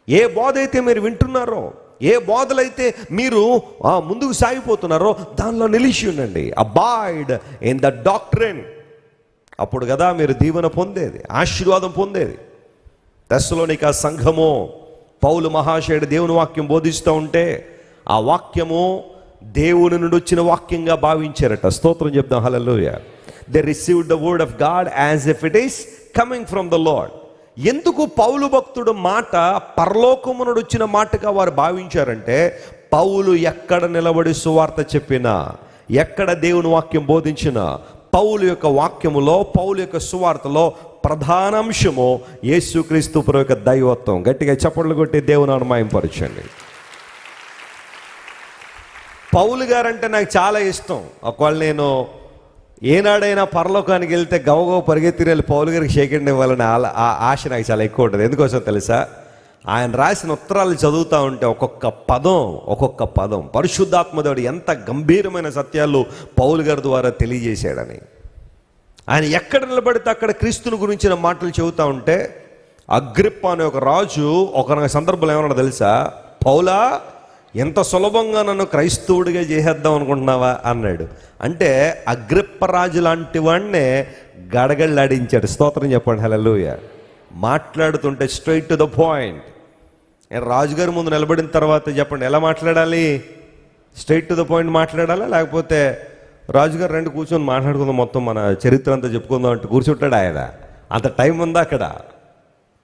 ఏ బోధ అయితే మీరు వింటున్నారో, ఏ బోధలైతే మీరు ముందుకు సాగిపోతున్నారో దానిలో నిలిచి ఉండండి. Avoid in the doctrine. అప్పుడు కదా మీరు దీవెన పొందేది, ఆశీర్వాదం పొందేది. తెస్సలోనిక సంఘము పౌలు మహాశయుడు దేవుని వాక్యం బోధిస్తూ ఉంటే ఆ వాక్యము దేవుని నుండి వచ్చిన వాక్యంగా భావించారట. స్తోత్రం చెప్దాం, హల్లెలూయా. They received the word of God as if it is coming from the Lord. ఎందుకు పౌలు భక్తుడు మాట పరలోకము నుండి వచ్చిన మాటగా వారు భావించారంటే, పౌలు ఎక్కడ నిలబడి సువార్త చెప్పినా, ఎక్కడ దేవుని వాక్యం బోధించినా, పౌలు యొక్క వాక్యములో, పౌలు యొక్క సువార్తలో ప్రధాన అంశము యేసుక్రీస్తు ప్రభు యొక్క దైవత్వం. గట్టిగా చప్పట్లు కొట్టి దేవుని అనుమాయింపరచండి. పౌలు గారంటే నాకు చాలా ఇష్టం. ఒకవేళ నేను ఏనాడైనా పరలోకానికి వెళ్తే గవగవ పరిగెత్తి వెళ్ళి పౌలు గారికి షేక్ హ్యాండ్ ఇవ్వాలని ఆశ నాకు చాలా ఎక్కువ ఉంటుంది. ఎందుకోసం తెలుసా? ఆయన రాసిన ఉత్తరాలు చదువుతూ ఉంటే ఒక్కొక్క పదం పరిశుద్ధాత్మదేవుడు ఎంత గంభీరమైన సత్యాలు పౌలు గారి ద్వారా తెలియజేశాడని. ఆయన ఎక్కడ నిలబడితే అక్కడ క్రీస్తుని గురించిన మాటలు చెబుతూ ఉంటే, అగ్రిప్ప అనే ఒక రాజు ఒక సందర్భంలో ఏమన్నా తెలుసా? పౌలా, ఎంత సులభంగా నన్ను క్రైస్తవుడిగా చేసేద్దాం అనుకుంటున్నావా అన్నాడు. అంటే అగ్రిప్ప రాజు లాంటి వాడినే గడగళ్ళాడించాడు. స్తోత్రం చెప్పండి, హల్లెలూయా. మాట్లాడుతుంటే స్ట్రైట్ టు ద పాయింట్. రాజుగారి ముందు నిలబడిన తర్వాత చెప్పండి, ఎలా మాట్లాడాలి? స్ట్రైట్ టు ద పాయింట్ మాట్లాడాలా, లేకపోతే రాజుగారు రెండు కూర్చొని మాట్లాడుకుందాం, మొత్తం మన చరిత్ర అంతా చెప్పుకుందాం అంటే కూర్చుంటాడు ఆయన? అంత టైం ఉందా అక్కడ?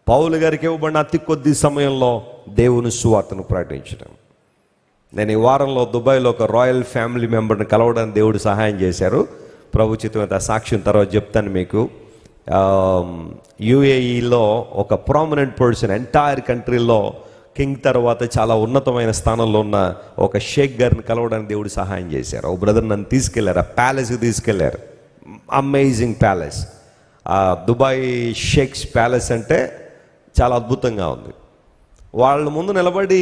పౌలు గారికి ఇవ్వబడిన అతి కొద్ది సమయంలో దేవుని సువార్తను ప్రకటించడం. నేను ఈ వారంలో దుబాయ్లో ఒక రాయల్ ఫ్యామిలీ మెంబర్ని కలవడానికి దేవుడు సహాయం చేశారు. ప్రభు చిత్తమైతే ఆ సాక్ష్యం తర్వాత చెప్తాను మీకు. యుఏఈలో ఒక ప్రామినెంట్ పర్సన్, ఎంటైర్ కంట్రీలో కింగ్ తర్వాత చాలా ఉన్నతమైన స్థానంలో ఉన్న ఒక షేక్ గారిని కలవడానికి దేవుడు సహాయం చేశారు. ఓ బ్రదర్ నన్ను తీసుకెళ్లారు, ఆ ప్యాలెస్కి తీసుకెళ్లారు. Amazing palace. Dubai shakes palace అంటే చాలా అద్భుతంగా ఉంది. వాళ్ళ ముందు నిలబడి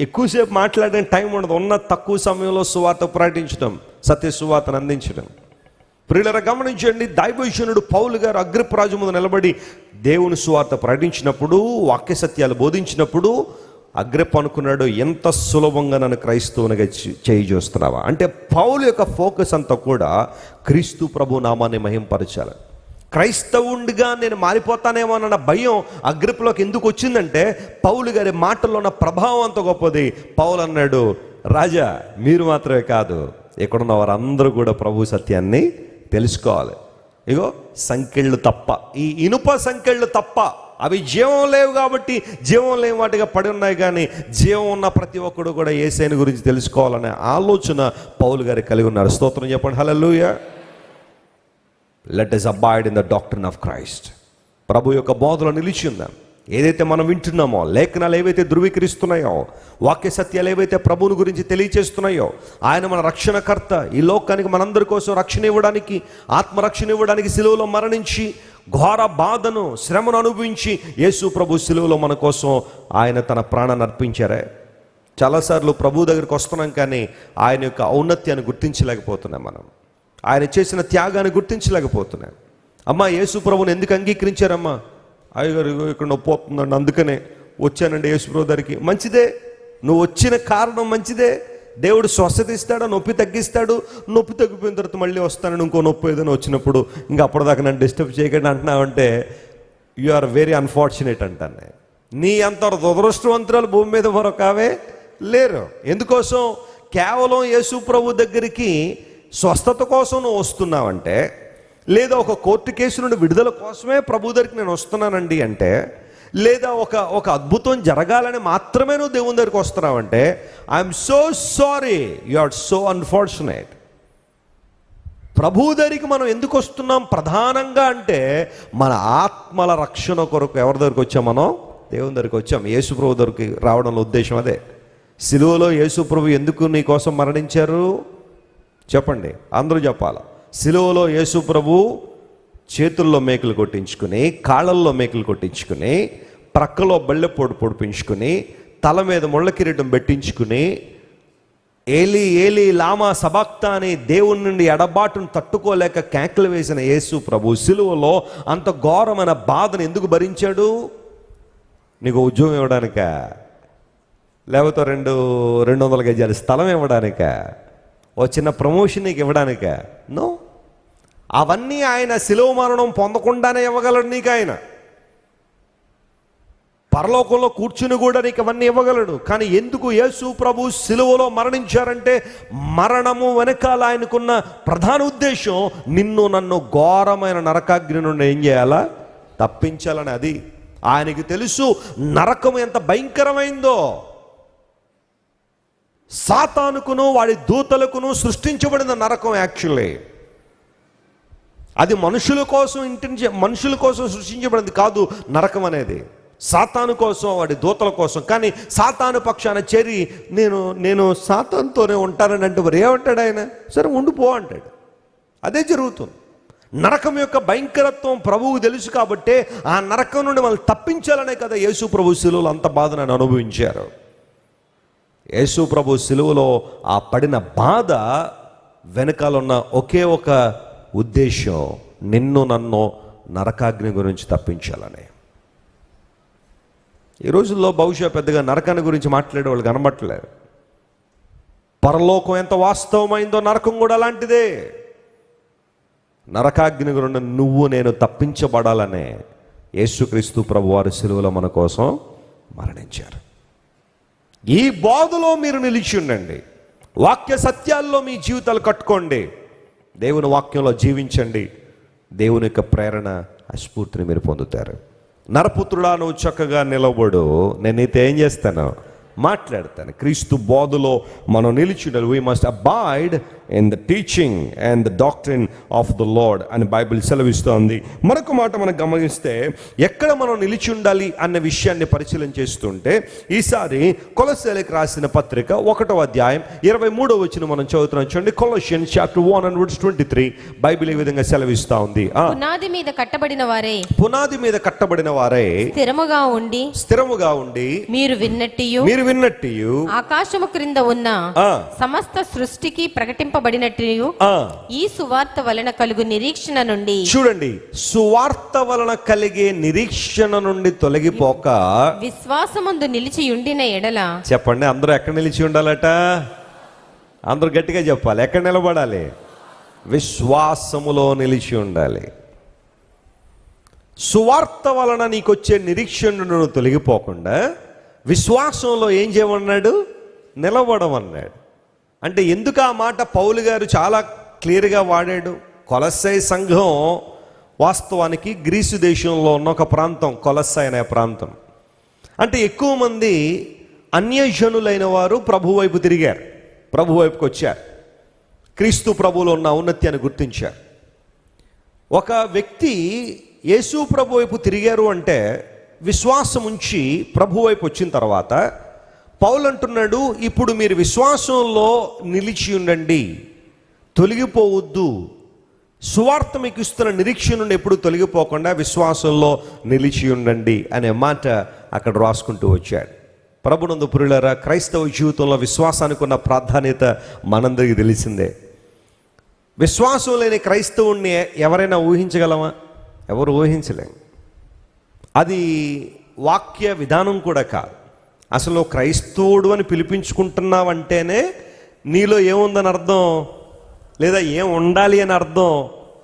ఎక్కువసేపు మాట్లాడడానికి టైం ఉండదు. ఉన్న తక్కువ సమయంలో సువార్త ప్రకటించడం, సత్య సువార్తను అందించడం. ప్రియులారా గమనించండి, దైవజనుడు పౌలు గారు అగ్రిప్ప రాజు ముందు నిలబడి దేవుని సువార్త ప్రకటించినప్పుడు, వాక్య సత్యాలు బోధించినప్పుడు అగ్రిప్ప అనుకున్నాడు, ఎంత సులభంగా నన్ను క్రైస్తవునిగా చేయి చూస్తున్నావా అంటే. పౌలు యొక్క ఫోకస్ అంతా కూడా క్రీస్తు ప్రభు నామాన్ని మహింపరచాలి. క్రైస్తవుడిగా నేను మారిపోతానేమో అన్న భయం అగ్రిప్పలోకి ఎందుకు వచ్చిందంటే, పౌలు గారి మాటల్లో ఉన్న ప్రభావం అంత గొప్పది. పౌలు అన్నాడు, రాజా మీరు మాత్రమే కాదు, ఇక్కడున్న వారందరూ కూడా ప్రభు సత్యాన్ని తెలుసుకోవాలి. ఇగో సంకెళ్ళు తప్ప, ఈ ఇనుప సంకెళ్ళు తప్ప, అవి జీవం లేవు కాబట్టి జీవం లేని వాటిగా పడి ఉన్నాయి, కానీ జీవం ఉన్న ప్రతి ఒక్కడు కూడా యేసయ్యను గురించి తెలుసుకోవాలనే ఆలోచన పౌలు గారు కలిగి ఉన్నారు. స్తోత్రం చెప్పండి, హల్లెలూయా. Let us abide in the doctrine of Christ. ప్రభు యొక్క బోధలో నిలిచి ఉందాం. ఏదైతే మనం వింటున్నామో, లేఖనాలు ఏవైతే ధృవీకరిస్తున్నాయో, వాక్య సత్యాలు ఏవైతే ప్రభువుని గురించి తెలియచేస్తున్నాయో, ఆయన మన రక్షణకర్త, ఈ లోకానికి మనందరి కోసం రక్షణ ఇవ్వడానికి, ఆత్మరక్షణ ఇవ్వడానికి సిలువలో మరణించి ఘోర బాధను, శ్రమను అనుభవించి యేసు ప్రభు సిలువలో మన కోసం ఆయన తన ప్రాణాన్ని అర్పించారే. చాలాసార్లు ప్రభు దగ్గరికి వస్తున్నాం కానీ ఆయన యొక్క ఔన్నత్యాన్ని గుర్తించలేకపోతున్నాం. మనం ఆయన చేసిన త్యాగాన్ని గుర్తించలేకపోతున్నాం. అమ్మా, యేసు ప్రభుని ఎందుకు అంగీకరించారమ్మా? అయ్యగారు ఇక్కడ నొప్పి పోతుందండి, అందుకనే వచ్చానండి యేసు ప్రభు దగ్గరికి. మంచిదే, నువ్వు వచ్చిన కారణం మంచిదే. దేవుడు స్వస్థత ఇస్తాడు, నొప్పి తగ్గిస్తాడు. నొప్పి తగ్గిపోయిన తర్వాత మళ్ళీ వస్తానని ఇంకో నొప్పి ఏదైనా వచ్చినప్పుడు ఇంకా అప్పటిదాకా నన్ను డిస్టర్బ్ చేయకండి అంటున్నావంటే యు ఆర్ వెరీ అన్ఫార్చునేట్ అంటాను. నీ అంత దురదృష్టవంతురాలు భూమి మీద మరొకవే లేరు. ఎందుకోసం? కేవలం యేసు ప్రభు దగ్గరికి స్వస్థత కోసం నువ్వు వస్తున్నావంటే, లేదా ఒక కోర్టు కేసు నుండి విడుదల కోసమే ప్రభు దగ్గరికి నేను వస్తున్నానండి అంటే, లేదా ఒక అద్భుతం జరగాలని మాత్రమే నువ్వు దేవుని దగ్గరికి వస్తున్నావంటే, I'm so sorry, you are so unfortunate. ప్రభు దగ్గరికి మనం ఎందుకు వస్తున్నాం ప్రధానంగా అంటే, మన ఆత్మల రక్షణ కొరకు ఎవరి దగ్గరికి వచ్చాం? మనం దేవుని దగ్గరికి వచ్చాం. యేసు ప్రభు దగ్గరికి రావడంలో ఉద్దేశం అదే. సిలువలో యేసు ప్రభు ఎందుకు నీ కోసం మరణించారు చెప్పండి, అందరూ చెప్పాలి. సిలువలో యేసు ప్రభు చేతుల్లో మేకులు కొట్టించుకుని, కాళ్ళల్లో మేకులు కొట్టించుకుని, ప్రక్కలో బళ్ళెపోటు పొడిపించుకుని, తల మీద ముళ్ళ కిరీటం పెట్టించుకుని, ఏలి ఏలి లామా సబాక్తా అని దేవుని నుండి ఎడబాటును తట్టుకోలేక కేకలు వేసిన యేసు ప్రభు సిలువలో అంత ఘోరమైన బాధను ఎందుకు భరించాడు? నీకు ఉద్యోగం ఇవ్వడానిక? లేకపోతే 200 గజాల స్థలం ఇవ్వడానిక? ఓ చిన్న ప్రమోషన్ నీకు ఇవ్వడానిక? నో. అవన్నీ ఆయన శిలువ మరణం పొందకుండానే ఇవ్వగలడు నీకు. ఆయన పరలోకంలో కూర్చుని కూడా నీకు అవన్నీ ఇవ్వగలడు. కానీ ఎందుకు యేసు ప్రభు శిలువలో మరణించారంటే, మరణము వెనకాల ఆయనకున్న ప్రధాన ఉద్దేశం నిన్ను నన్ను ఘోరమైన నరకాగ్ని నుండి ఏం చేయాలా? తప్పించాలని. అది ఆయనకి తెలుసు నరకం ఎంత భయంకరమైందో. సాతానుకును వాడి దూతలకును సృష్టించబడిన నరకం యాక్చువల్లీ అది మనుషుల కోసం సృష్టించబడింది కాదు నరకం అనేది. సాతాను కోసం, వాడి దూతల కోసం. కానీ సాతాను పక్షాన చేరి నేను సాతానుతోనే ఉంటానని అంటే మరి ఏమంటాడు ఆయన? సరే ఉండిపో అంటాడు. అదే జరుగుతుంది. నరకం యొక్క భయంకరత్వం ప్రభువుకు తెలుసు కాబట్టే ఆ నరకం నుండి వాళ్ళు తప్పించాలనే కదా యేసు ప్రభు శిలువలో అంత బాధను అనుభవించారు. యేసు ప్రభు శిలువలో ఆ పడిన బాధ వెనకాల ఉన్న ఒకే ఒక ఉద్దేశం, నిన్ను నన్ను నరకాగ్ని గురించి తప్పించాలని. ఈ రోజుల్లో బహుశా పెద్దగా నరకాన్ని గురించి మాట్లాడే వాళ్ళు కనబట్టలేరు. పరలోకం ఎంత వాస్తవమైందో నరకం కూడా అలాంటిదే. నరకాగ్ని గురించి నువ్వు నేను తప్పించబడాలనే యేసుక్రీస్తు ప్రభువారు శిలువలో మన కోసం మరణించారు. ఈ బోధలో మీరు నిలిచి ఉండండి. వాక్య సత్యాల్లో మీ జీవితాలు కట్టుకోండి. దేవుని వాక్యంలో జీవించండి. దేవుని యొక్క ప్రేరణ, ఆ స్ఫూర్తిని మీరు పొందుతారు. నరపుత్రుడా, నువ్వు చక్కగా నిలబడు, నేను నీతో ఏం చేస్తాను? మాట్లాడతాను. క్రీస్తు బోధలో మనం నిలిచి ఉండాలి. We must abide in the teaching and the doctrine of the lord అని బైబిల్ సెలవిస్తోంది. మరొక మాట మనం గమనిస్తే, ఎక్కడ మనం నిలిచి ఉండాలి అన్న విషయాన్ని పరిశీలన చేస్తుంటే, ఈసారి కొలస్సీలకు రాసిన పత్రిక 1వ అధ్యాయం 23వ వచనం మనం చదువుతున్నాం. చూడండి, Colossians chapter 1 and verse 23. Bible ఈ విధంగా సెలవిస్తా ఉంది. పునాది మీద కట్టబడిన వారే స్థిరముగా ఉండి మీరు విన్నట్టు ఆకాశము క్రింద ఉన్న సమస్త సృష్టికి ప్రకటింపబడినట్టు ఈ సువార్త వలన కలుగు నిరీక్షణ నుండి, చూడండి, సువార్త వలన కలిగే నిరీక్షణ నుండి తొలగిపోక విశ్వాసమందు నిలిచి ఉండిన ఎడల. చెప్పండి, అందరూ ఎక్కడ నిలిచి ఉండాలట? అందరూ గట్టిగా చెప్పాలి. ఎక్కడ నిలబడాలి? విశ్వాసములో నిలిచి ఉండాలి. సువార్త వలన నీకొచ్చే నిరీక్షణను తొలగిపోకుండా విశ్వాసంలో ఏం చేయమన్నాడు? నిలబడమన్నాడు. అంటే ఎందుకు ఆ మాట పౌలు గారు చాలా క్లియర్గా వాడాడు? కొలస్సై సంఘం వాస్తవానికి గ్రీసు దేశంలో ఉన్న ఒక ప్రాంతం, కొలస్సై అనే ప్రాంతం. అంటే ఎక్కువ మంది అన్యజనులైన వారు ప్రభు వైపు తిరిగారు, ప్రభు వైపుకి వచ్చారు, క్రీస్తు ప్రభువులో ఉన్న ఔన్నత్యాన్ని గుర్తించారు. ఒక వ్యక్తి యేసు ప్రభు వైపు తిరిగారు అంటే విశ్వాసం ఉంచి ప్రభు వైపు వచ్చిన తర్వాత పౌలు అంటున్నాడు, ఇప్పుడు మీరు విశ్వాసంలో నిలిచి ఉండండి, తొలగిపోవద్దు. సువార్త మీకు ఇస్తున్న నిరీక్షణ నుండి ఎప్పుడు తొలగిపోకుండా విశ్వాసంలో నిలిచి ఉండండి అనే మాట అక్కడ రాసుకుంటూ వచ్చాడు. ప్రభునందు ప్రియులారా, క్రైస్తవ జీవితంలో విశ్వాసానికి ఉన్న ప్రాధాన్యత మనందరికీ తెలిసిందే. విశ్వాసం లేని క్రైస్తవుణ్ణి ఎవరైనా ఊహించగలమా? ఎవరు ఊహించలేము. అది వాక్య విధానం కూడా కాదు. అసలు క్రైస్తవుడు అని పిలిపించుకుంటున్నావంటేనే నీలో ఏముందని అర్థం, లేదా ఏం ఉండాలి అని అర్థం.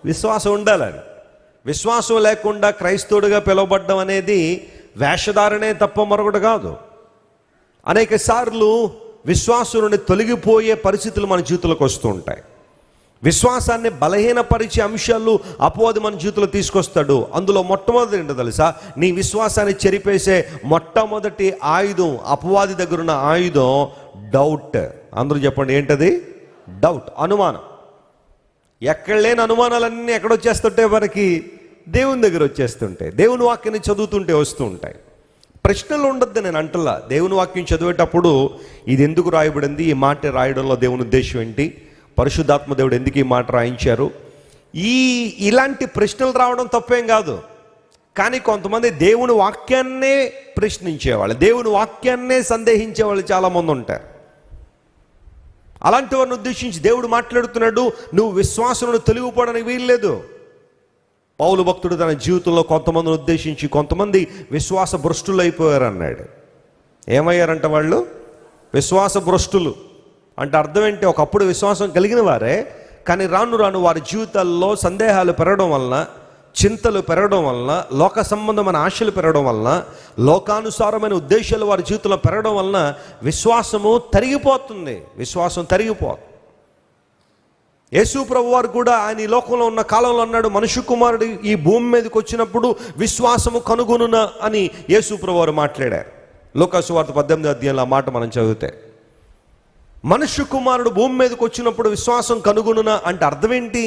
విశ్వాసం ఉండాలని. విశ్వాసం లేకుండా క్రైస్తవుడిగా పిలువబడ్డం అనేది వేషధారణే తప్ప మరొకటి కాదు. అనేక సార్లు విశ్వాసం నుండి తొలగిపోయే పరిస్థితులు మన జీవితంలోకి వస్తూ ఉంటాయి. విశ్వాసాన్ని బలహీనపరిచే అంశాలు అపవాది మన జీవితంలో తీసుకొస్తాడు. అందులో మొట్టమొదటి ఏంటో తెలుసా? నీ విశ్వాసాన్ని చెరిపేసే మొట్టమొదటి ఆయుధం, అపవాది దగ్గర ఉన్న ఆయుధం డౌట్. అందరూ చెప్పండి, ఏంటది? డౌట్, అనుమానం. ఎక్కడ లేని అనుమానాలన్నీ ఎక్కడొచ్చేస్తుంటే మనకి దేవుని దగ్గర వచ్చేస్తుంటాయి. దేవుని వాక్యాన్ని చదువుతుంటే వస్తూ ఉంటాయి. ప్రశ్నలు ఉండద్దు నేను అంటలా. దేవుని వాక్యం చదివేటప్పుడు ఇది ఎందుకు రాయబడింది, ఈ మాట రాయడంలో దేవుని ఉద్దేశం ఏంటి, పరిశుద్ధాత్మ దేవుడు ఎందుకు ఈ మాట రాయించారు, ఇలాంటి ప్రశ్నలు రావడం తప్పేం కాదు. కానీ కొంతమంది దేవుని వాక్యాన్నే ప్రశ్నించేవాళ్ళు, దేవుని వాక్యాన్నే సందేహించే వాళ్ళు చాలామంది ఉంటారు. అలాంటి వారిని ఉద్దేశించి దేవుడు మాట్లాడుతున్నాడు, నువ్వు విశ్వాసంలో తొలగిపోవడానికి వీల్లేదు. పౌలు భక్తుడు తన జీవితంలో కొంతమందిని ఉద్దేశించి, కొంతమంది విశ్వాస భ్రష్టులు అయిపోయారు అన్నాడు. ఏమయ్యారంట వాళ్ళు? విశ్వాస భ్రష్టులు అంటే అర్థం ఏంటి? ఒకప్పుడు విశ్వాసం కలిగిన వారే, కానీ రాను రాను వారి జీవితాల్లో సందేహాలు పెరగడం వలన, చింతలు పెరగడం వలన, లోక సంబంధమైన ఆశలు పెరగడం వలన, లోకానుసారమైన ఉద్దేశాలు వారి జీవితంలో పెరగడం వలన విశ్వాసము తరిగిపోతుంది. విశ్వాసం తరిగిపోతుంది. యేసు ప్రభు వారు కూడా ఆయన ఈ లోకంలో ఉన్న కాలంలో అన్నాడు, మనుష్య కుమారుడు ఈ భూమి మీదకి వచ్చినప్పుడు విశ్వాసము కనుగొనునా అని యేసు ప్రభు వారు మాట్లాడారు. లూకా సువార్త 18వ అధ్యాయంలో ఆ మాట మనం చదివితే, మనుష్య కుమారుడు భూమి మీదకి వచ్చినప్పుడు విశ్వాసం కనుగొనునా అంటే అర్థం ఏంటి?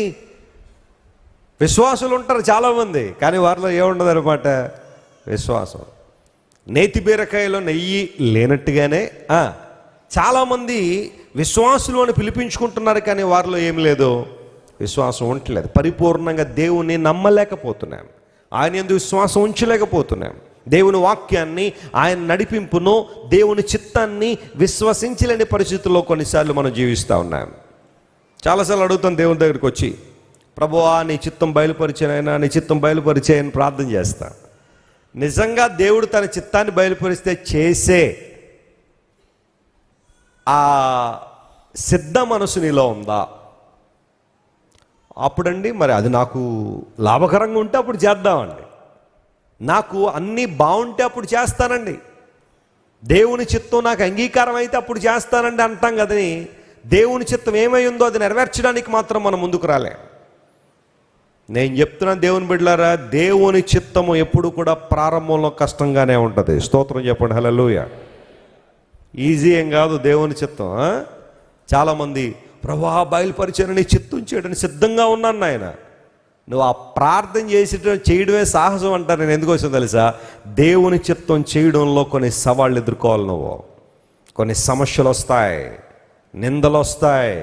విశ్వాసులు ఉంటారు చాలామంది, కానీ వారిలో ఏముండదు అనమాట విశ్వాసం. నేతి బీరకాయలో నెయ్యి లేనట్టుగానే చాలామంది విశ్వాసులు అని పిలిపించుకుంటున్నారు, కానీ వారిలో ఏం లేదు, విశ్వాసం ఉండట్లేదు. పరిపూర్ణంగా దేవుని నమ్మలేకపోతున్నాం, ఆయన యందు విశ్వాసం ఉంచలేకపోతున్నాం. దేవుని వాక్యాన్ని, ఆయన నడిపింపును, దేవుని చిత్తాన్ని విశ్వసించలేని పరిస్థితుల్లో కొన్నిసార్లు మనం జీవిస్తూ ఉన్నాం. చాలాసార్లు అడుగుతాం దేవుని దగ్గరికి వచ్చి, ప్రభువా నీ చిత్తం బయలుపరిచేనైనా, నీ చిత్తం బయలుపరిచేయని ప్రార్థన చేస్తా. నిజంగా దేవుడు తన చిత్తాన్ని బయలుపరిస్తే చేసే ఆ సిద్ధ మనసు నీలో ఉందా? అప్పుడండి మరి అది నాకు లాభకరంగా ఉంటే అప్పుడు చేద్దామండి, నాకు అన్నీ బాగుంటే అప్పుడు చేస్తానండి, దేవుని చిత్తం నాకు అంగీకారం అయితే అప్పుడు చేస్తానండి అంటాం కదని, దేవుని చిత్తం ఏమై ఉందో అది నెరవేర్చడానికి మాత్రం మనం ముందుకు రాలే. నేను చెప్తున్నాను దేవుని బిడ్డలారా, దేవుని చిత్తము ఎప్పుడు కూడా ప్రారంభంలో కష్టంగానే ఉంటుంది. స్తోత్రం చెప్పండి, హల్లెలూయా. ఈజీ ఏం కాదు దేవుని చిత్తం. చాలామంది ప్రభువా బయలుపరిచాను, నీ చిత్తం చేయడానికి సిద్ధంగా ఉన్నాను నాయన. నువ్వు ఆ ప్రార్థన చేయడమే సాహసం అంటారు. నేను ఎందుకు వచ్చాను తెలుసా? దేవుని చిత్తం చేయడంలో కొన్ని సవాళ్ళు ఎదుర్కోవాలి. నువ్వు కొన్ని సమస్యలు వస్తాయి, నిందలు వస్తాయి,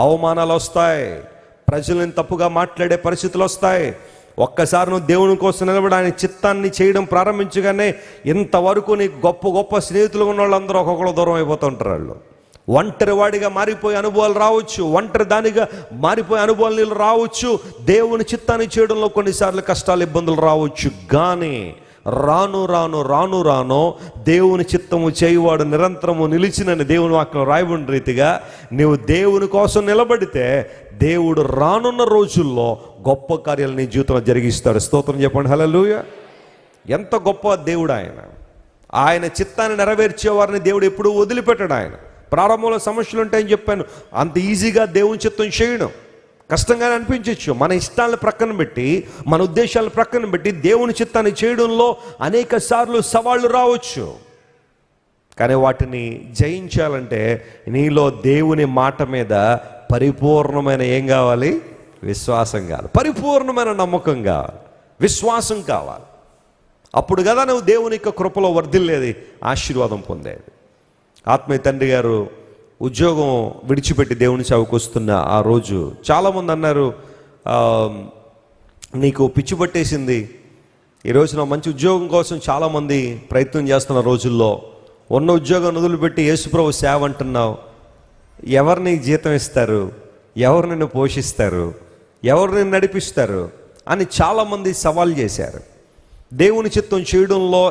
అవమానాలు వస్తాయి, ప్రజలను తప్పుగా మాట్లాడే పరిస్థితులు వస్తాయి. ఒక్కసారి నువ్వు దేవుని కోసం నిలబడి ఆయన చిత్తాన్ని చేయడం ప్రారంభించగానే ఇంతవరకు నీకు గొప్ప గొప్ప స్నేహితులు ఉన్న వాళ్ళందరూ ఒక్కొక్కరు దూరం అయిపోతూ ఉంటారు. వాళ్ళు ఒంటరి వాడిగా మారిపోయే అనుభవాలు రావచ్చు, ఒంటరి దానిగా మారిపోయే అనుభవాలు నీళ్ళు రావచ్చు. దేవుని చిత్తాన్ని చేయడంలో కొన్నిసార్లు కష్టాలు, ఇబ్బందులు రావచ్చు. కానీ రాను రాను రాను రాను దేవుని చిత్తము చేయువాడు నిరంతరము నిలిచినని దేవుని వాక్యం రాయబడిన రీతిగా నీవు దేవుని కోసం నిలబడితే దేవుడు రానున్న రోజుల్లో గొప్ప కార్యాలు నీ జీవితంలో జరిగిస్తాడు. స్తోత్రం చెప్పండి, హల్లెలూయా. ఎంత గొప్ప దేవుడు ఆయన. ఆయన చిత్తాన్ని నెరవేర్చే వారిని దేవుడు ఎప్పుడూ వదిలిపెట్టాడు. ఆయన ప్రారంభంలో సమస్యలు ఉంటాయని చెప్పాను, అంత ఈజీగా దేవుని చిత్తం చేయడం కష్టంగానే అనిపించవచ్చు. మన ఇష్టాలను ప్రక్కన పెట్టి, మన ఉద్దేశాలను ప్రక్కన పెట్టి దేవుని చిత్తాన్ని చేయడంలో అనేక సార్లు సవాళ్ళు రావచ్చు. కానీ వాటిని జయించాలంటే నీలో దేవుని మాట మీద పరిపూర్ణమైన ఏం కావాలి? విశ్వాసం కావాలి, పరిపూర్ణమైన నమ్మకం కావాలి, విశ్వాసం కావాలి. అప్పుడు కదా నువ్వు దేవుని యొక్క కృపలో వర్ధిల్లేది, ఆశీర్వాదం పొందేది. ఆత్మీయ తండ్రి గారు ఉద్యోగం విడిచిపెట్టి దేవుని సేవకు వస్తున్న ఆ రోజు చాలామంది అన్నారు, నీకు పిచ్చి పట్టేసింది, ఈ రోజున మంచి ఉద్యోగం కోసం చాలామంది ప్రయత్నం చేస్తున్న రోజుల్లో ఉన్న ఉద్యోగాన్ని వదిలిపెట్టి యేసుప్రభు సేవ అంటున్నావు, ఎవరు నీకు జీతం ఇస్తారు, ఎవరు నిన్ను పోషిస్తారు, ఎవరు నిన్ను నడిపిస్తారు అని చాలామంది సవాల్ చేశారు. దేవుని చిత్తం చేయడంలో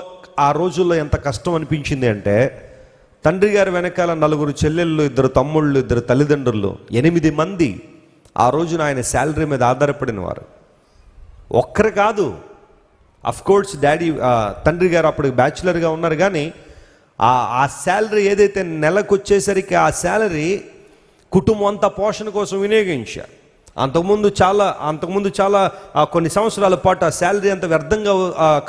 ఆ రోజుల్లో ఎంత కష్టం అనిపించింది అంటే, తండ్రి గారి వెనకాల 4 చెల్లెళ్ళు, 2 తమ్ముళ్ళు, 2 తల్లిదండ్రులు, 8 మంది ఆ రోజున ఆయన శాలరీ మీద ఆధారపడిన వారు. ఒక్కరు కాదు, కోర్స్ డాడీ తండ్రి గారు అప్పుడు బ్యాచులర్గా ఉన్నారు, కానీ ఆ శాలరీ ఏదైతే నెలకు వచ్చేసరికి ఆ శాలరీ కుటుంబం అంతా పోషణ కోసం వినియోగించారు. అంతకుముందు చాలా కొన్ని సంవత్సరాల పాటు ఆ శాలరీ అంత వ్యర్థంగా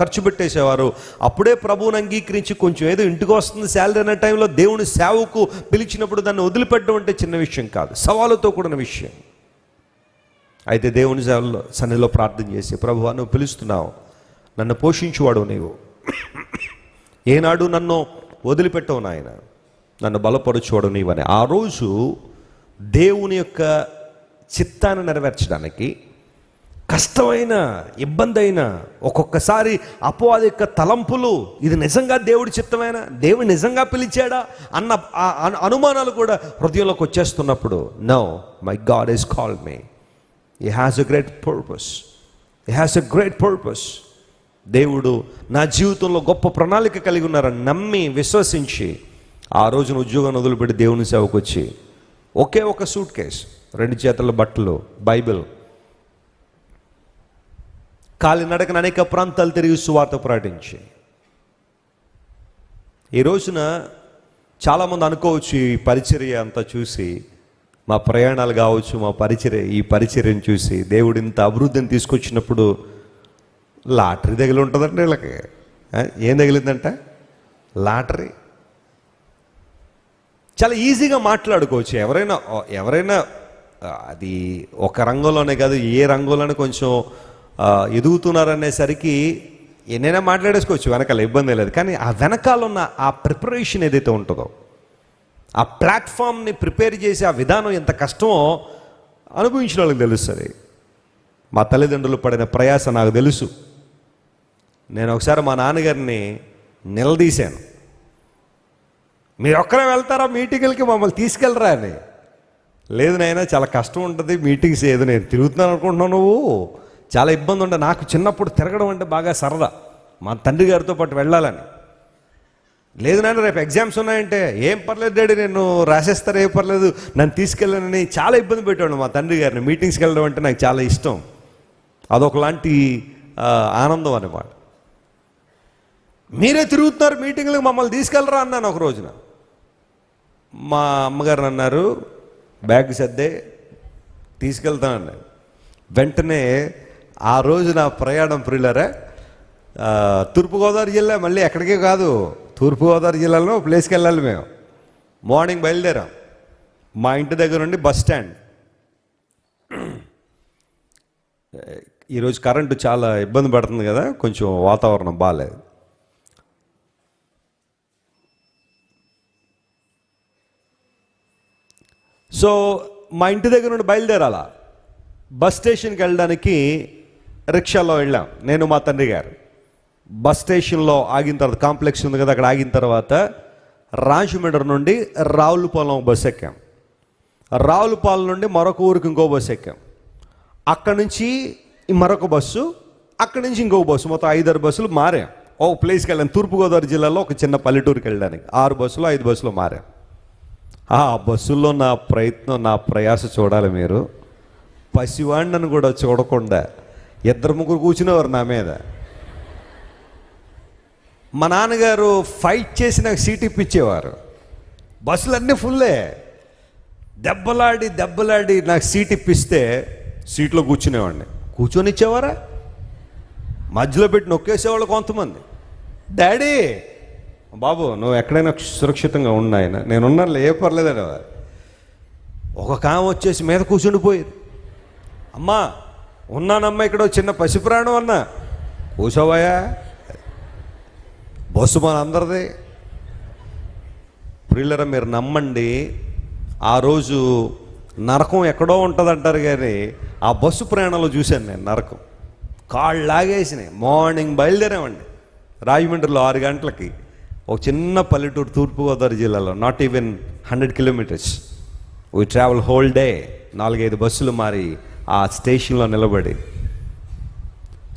ఖర్చు పెట్టేసేవారు. అప్పుడే ప్రభువుని అంగీకరించి కొంచెం ఏదో ఇంటికి వస్తుంది శాలరీ అనే టైంలో దేవుని సేవకు పిలిచినప్పుడు దాన్ని వదిలిపెట్టడం అంటే చిన్న విషయం కాదు, సవాలుతో కూడిన విషయం. అయితే దేవుని సేవలో సన్నిధిలో ప్రార్థన చేసి, ప్రభువా నువ్వు పిలుస్తున్నావు, నన్ను పోషించువాడు నీవు, ఏనాడు నన్ను వదిలిపెట్టవు నాయన, నన్ను బలపరచువాడు నీవని ఆ రోజు దేవుని యొక్క చిత్తాన్ని నెరవేర్చడానికి కష్టమైన, ఇబ్బంది అయిన, ఒక్కొక్కసారి అపవాది యొక్క తలంపులు, ఇది నిజంగా దేవుడి చిత్తమేనా, దేవుడు నిజంగా పిలిచాడా అన్న అనుమానాలు కూడా హృదయంలోకి వచ్చేస్తున్నప్పుడు, no, my God is called me, he has a great purpose, he has a great purpose. దేవుడు నా జీవితంలో గొప్ప ప్రణాళిక కలిగి ఉన్నారని నమ్మి విశ్వసించి ఆ రోజున ఉద్యోగాన్ని వదిలిపెట్టి దేవుని సేవకు వచ్చి ఒకే ఒక సూట్ కేస్, 2 చేతుల బట్టలు, బైబిల్, కాలినడకన అనేక ప్రాంతాలు తిరిగి సువార్త ప్రకటించి, ఈ రోజున చాలామంది అనుకోవచ్చు ఈ పరిచర్య అంతా చూసి, మా ప్రయాణాలు కావచ్చు, మా ఈ పరిచర్యను చూసి దేవుడు ఇంత అభివృద్ధిని తీసుకొచ్చినప్పుడు లాటరీ తగిలి ఉంటుందంటే వీళ్ళకి. ఏం తగిలిందంట? లాటరీ. చాలా ఈజీగా మాట్లాడుకోవచ్చు ఎవరైనా అది ఒక రంగంలోనే కాదు, ఏ రంగంలోనే కొంచెం ఎదుగుతున్నారనేసరికి ఎన్నైనా మాట్లాడేసుకోవచ్చు, వెనకాల ఇబ్బంది లేదు. కానీ ఆ వెనకాల ఉన్న ఆ ప్రిపరేషన్ ఏదైతే ఉంటుందో, ఆ ప్లాట్ఫామ్ని ప్రిపేర్ చేసే ఆ విధానం ఎంత కష్టమో అనుభవించిన వాళ్ళకి తెలుస్తుంది. మా తల్లిదండ్రులు పడిన ప్రయాస నాకు తెలుసు. నేను ఒకసారి మా నాన్నగారిని నిలదీశాను, మీరు ఒక్కరే వెళ్తారా మీటింగులకి, మమ్మల్ని తీసుకెళ్ళరా అని. లేదు నాయనా, చాలా కష్టం ఉంటుంది మీటింగ్స్, ఏదో నేను తిరుగుతున్నాను అనుకుంటున్నావు, నువ్వు చాలా ఇబ్బంది ఉంటుంది. నాకు చిన్నప్పుడు తిరగడం అంటే బాగా సరదా, మా తండ్రి గారితో పాటు వెళ్ళాలని. లేదు నాన్న రేపు ఎగ్జామ్స్ ఉన్నాయంటే, ఏం పర్లేదు డాడీ నేను రాసేస్తారా, ఏం పర్లేదు నన్ను తీసుకెళ్ళానని చాలా ఇబ్బంది పెట్టాడు మా తండ్రి గారిని. మీటింగ్స్కి వెళ్ళడం అంటే నాకు చాలా ఇష్టం, అదొకలాంటి ఆనందం అన్నమాట. మీరే తిరుగుతున్నారు మీటింగ్లకు, మమ్మల్ని తీసుకెళ్ళరా అన్నాను ఒక రోజున. మా అమ్మగారు అన్నారు, బ్యాగ్ సర్దే తీసుకెళ్తానన్నాను. వెంటనే ఆ రోజు నా ప్రయాణం ప్రియులరా తూర్పుగోదావరి జిల్లా, మళ్ళీ ఎక్కడికే కాదు, తూర్పుగోదావరి జిల్లాలో ప్లేస్కి వెళ్ళాలి. మేము మార్నింగ్ బయలుదేరాం. మా ఇంటి దగ్గర నుండి బస్ స్టాండ్. ఈరోజు కరెంటు చాలా ఇబ్బంది పడుతుంది కదా, కొంచెం వాతావరణం బాగాలేదు. సో మా ఇంటి దగ్గర నుండి బయలుదేరాల బస్ స్టేషన్కి వెళ్ళడానికి రిక్షాలో వెళ్ళాం, నేను మా తండ్రి గారు. బస్ స్టేషన్లో ఆగిన తర్వాత, కాంప్లెక్స్ ఉంది కదా అక్కడ ఆగిన తర్వాత, రాజమండ్రి నుండి రావులపాలెం బస్సు ఎక్కాం. రావులపాలెం నుండి మరొక ఊరికి ఇంకో బస్సు ఎక్కాం. అక్కడి నుంచి మరొక బస్సు, అక్కడి నుంచి ఇంకో బస్సు, మొత్తం 5-6 బస్సులు మారాం. ఓ ప్లేస్కి వెళ్ళాం. తూర్పుగోదావరి జిల్లాలో ఒక చిన్న పల్లెటూరుకి వెళ్ళడానికి 6 బస్సులు 5 బస్సులు మారాం. ఆ బస్సుల్లో నా ప్రయత్నం, నా ప్రయాస చూడాలి మీరు. పసివాడిని కూడా చూడకుండా 2-3 కూర్చునేవారు నా మీద. మా నాన్నగారు ఫైట్ చేసి నాకు సీట్ ఇప్పించేవారు. బస్సులన్నీ ఫుల్లే. దెబ్బలాడి నాకు సీట్ ఇప్పిస్తే సీట్లో కూర్చునేవాడిని. కూర్చొని ఇచ్చేవారా? మధ్యలో పెట్టి నొక్కేసేవాళ్ళు కొంతమంది. డాడీ బాబు నువ్వు ఎక్కడైనా సురక్షితంగా ఉన్నాయన, నేనున్నాను ఏ పర్లేదని. ఒక కామ వచ్చేసి మీద కూర్చుండిపోయేది. అమ్మా ఉన్నానమ్మా, ఇక్కడ చిన్న పసిప్రాణం అన్నా, కూర్చోవయా. బస్సు మన అందరిది. ప్రియులరా మీరు నమ్మండి, ఆ రోజు నరకం ఎక్కడో ఉంటుంది అంటారు, కానీ ఆ బస్సు ప్రయాణంలో చూశాను నేను నరకం. కాళ్ళు లాగేసినాయి. మార్నింగ్ బయలుదేరామండి రాజమండ్రిలో 6 గంటలకి. ఒక చిన్న పల్లెటూరు తూర్పుగోదావరి జిల్లాలో, not even 100 kilometres. We travel whole day, 4-5 బస్సులు మారి ఆ స్టేషన్లో నిలబడి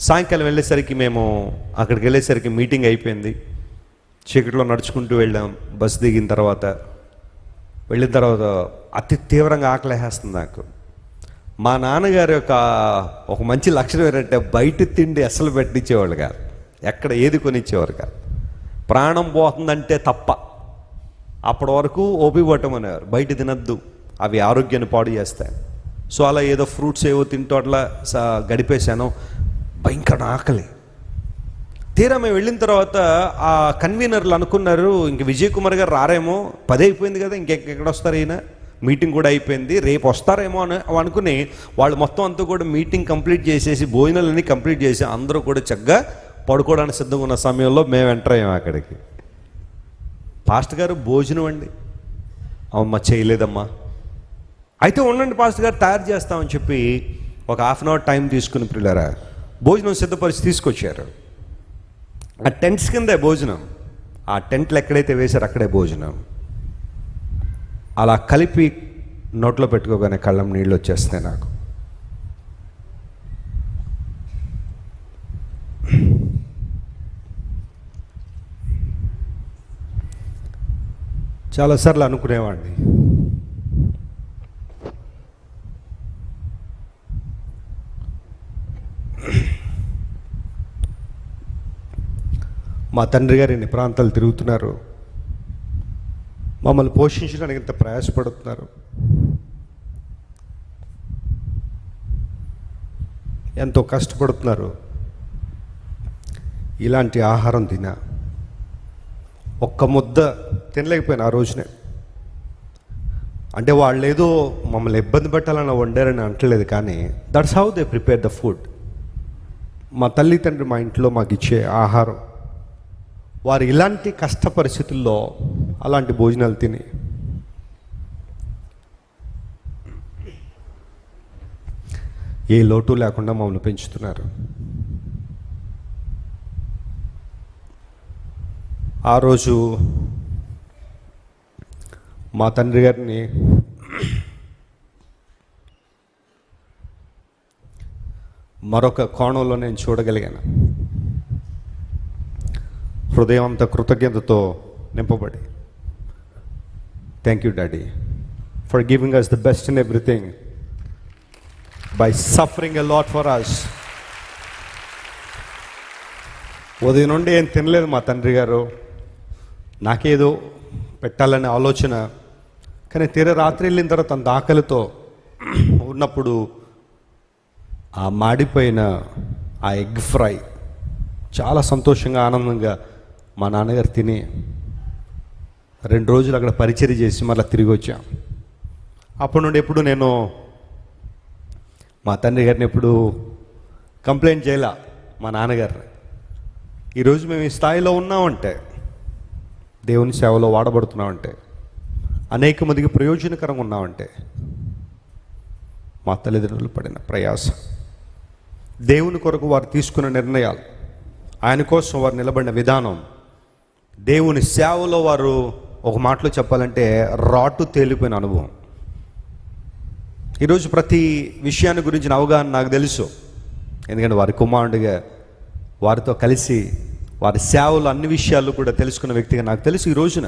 సాయంకాలం వెళ్ళేసరికి మేము అక్కడికి వెళ్ళేసరికి మీటింగ్ అయిపోయింది. చీకట్లో నడుచుకుంటూ వెళ్ళాం. బస్సు దిగిన తర్వాత వెళ్ళిన తర్వాత అతి తీవ్రంగా ఆకలేస్తుంది నాకు. మా నాన్నగారి ఒక మంచి లక్షణం ఏంటంటే బయట తిండి అస్సలు పెట్టించేవాళ్ళు కాదు, ఎక్కడ ఏది కొనిచ్చేవారు కాదు. ప్రాణం పోతుందంటే తప్ప అప్పటి వరకు ఓపిక పట్టమనేవారు, బయట తినద్దు, అవి ఆరోగ్యాన్ని పాడు చేస్తాయి. సో అలా ఏదో ఫ్రూట్స్ ఏవో తింటూ అట్లా గడిపేశాను. భయంకర ఆకలి. తీరా మేము వెళ్ళిన తర్వాత ఆ కన్వీనర్లు అనుకున్నారు ఇంక విజయ్ కుమార్ గారు రారేమో, 10 అయిపోయింది కదా, ఇంకెక్కడ వస్తారు ఈయన, మీటింగ్ కూడా అయిపోయింది, రేపు వస్తారేమో అని అనుకుని వాళ్ళు మొత్తం అంతా కూడా మీటింగ్ కంప్లీట్ చేసేసి భోజనాలన్నీ కంప్లీట్ చేసి అందరూ కూడా చక్కగా పడుకోవడానికి సిద్ధంగా ఉన్న సమయంలో మేము ఎంటర్ అయ్యాం అక్కడికి. పాస్టర్ గారు భోజనం అండి. అమ్మా చేయలేదమ్మా. అయితే ఉండండి పాస్టర్ గారు తయారు చేస్తామని చెప్పి ఒక 1/2 అవర్ టైం తీసుకుని పిల్లరా భోజనం సిద్ధపరిచి తీసుకొచ్చారు. ఆ టెంట్స్ కిందే భోజనం, ఆ టెంట్లు ఎక్కడైతే వేశారో అక్కడే భోజనం. అలా కలిపి నోట్లో పెట్టుకోగానే కళ్ళం నీళ్ళు వచ్చేస్తాయి నాకు. చాలాసార్లు అనుకునేవాడిని, మా తండ్రి గారు ఇన్ని ప్రాంతాలు తిరుగుతున్నారు, మమ్మల్ని పోషించడానికి ఇంత ప్రయాసపడుతున్నారు, ఎంతో కష్టపడుతున్నారు, ఇలాంటి ఆహారం తినా ఒక్క ముద్ద తినలేకపోయాను ఆ రోజునే. అంటే వాళ్ళు ఏదో మమ్మల్ని ఇబ్బంది పెట్టాలని వండారని అంటలేదు, కానీ that's how they prepare the food. మా తల్లి తండ్రి మా ఇంట్లో మాకు ఇచ్చే ఆహారం, వారు ఇలాంటి కష్ట పరిస్థితుల్లో అలాంటి భోజనాలు తిని ఏ లోటు లేకుండా మమ్మల్ని పెంచుతున్నారు. ఆ రోజు మా తండ్రి గారిని మరొక కోణంలో నేను చూడగలిగాను. హృదయం అంతా కృతజ్ఞతతో నింపబడి, thank you daddy for giving us the best in everything by suffering a lot for us. ఉదయం నుండి ఏం తినలేదు మా తండ్రి గారు, నాకేదో పెట్టాలనే ఆలోచన. కానీ తీరా రాత్రి వెళ్ళిన తర్వాత అంత ఆకలితో ఉన్నప్పుడు ఆ మాడిపోయిన ఆ ఎగ్ ఫ్రై చాలా సంతోషంగా ఆనందంగా మా నాన్నగారు తిని 2 రోజులు అక్కడ పరిచర్య చేసి మళ్ళీ తిరిగి వచ్చాం. అప్పటి నుండి ఎప్పుడు నేను మా తండ్రి గారిని ఎప్పుడు కంప్లైంట్ చేయలే. మా నాన్నగారు ఈరోజు మేము ఈ స్థాయిలో ఉన్నామంటే, దేవుని సేవలో వాడబడుతున్నామంటే, అనేక మందికి ప్రయోజనకరంగా ఉన్నామంటే మా తల్లిదండ్రులు పడిన ప్రయాస, దేవుని కొరకు వారు తీసుకున్న నిర్ణయాలు, ఆయన కోసం వారు నిలబడిన విధానం, దేవుని సేవలో వారు ఒక మాటలో చెప్పాలంటే రాటు తేలిపోయిన అనుభవం. ఈరోజు ప్రతి విషయాన్ని గురించిన అవగాహన నాకు తెలుసు. ఎందుకంటే వారి కుమారుడిగా వారితో కలిసి వారి సేవలు అన్ని విషయాలు కూడా తెలుసుకున్న వ్యక్తిగా నాకు తెలుసు. ఈ రోజున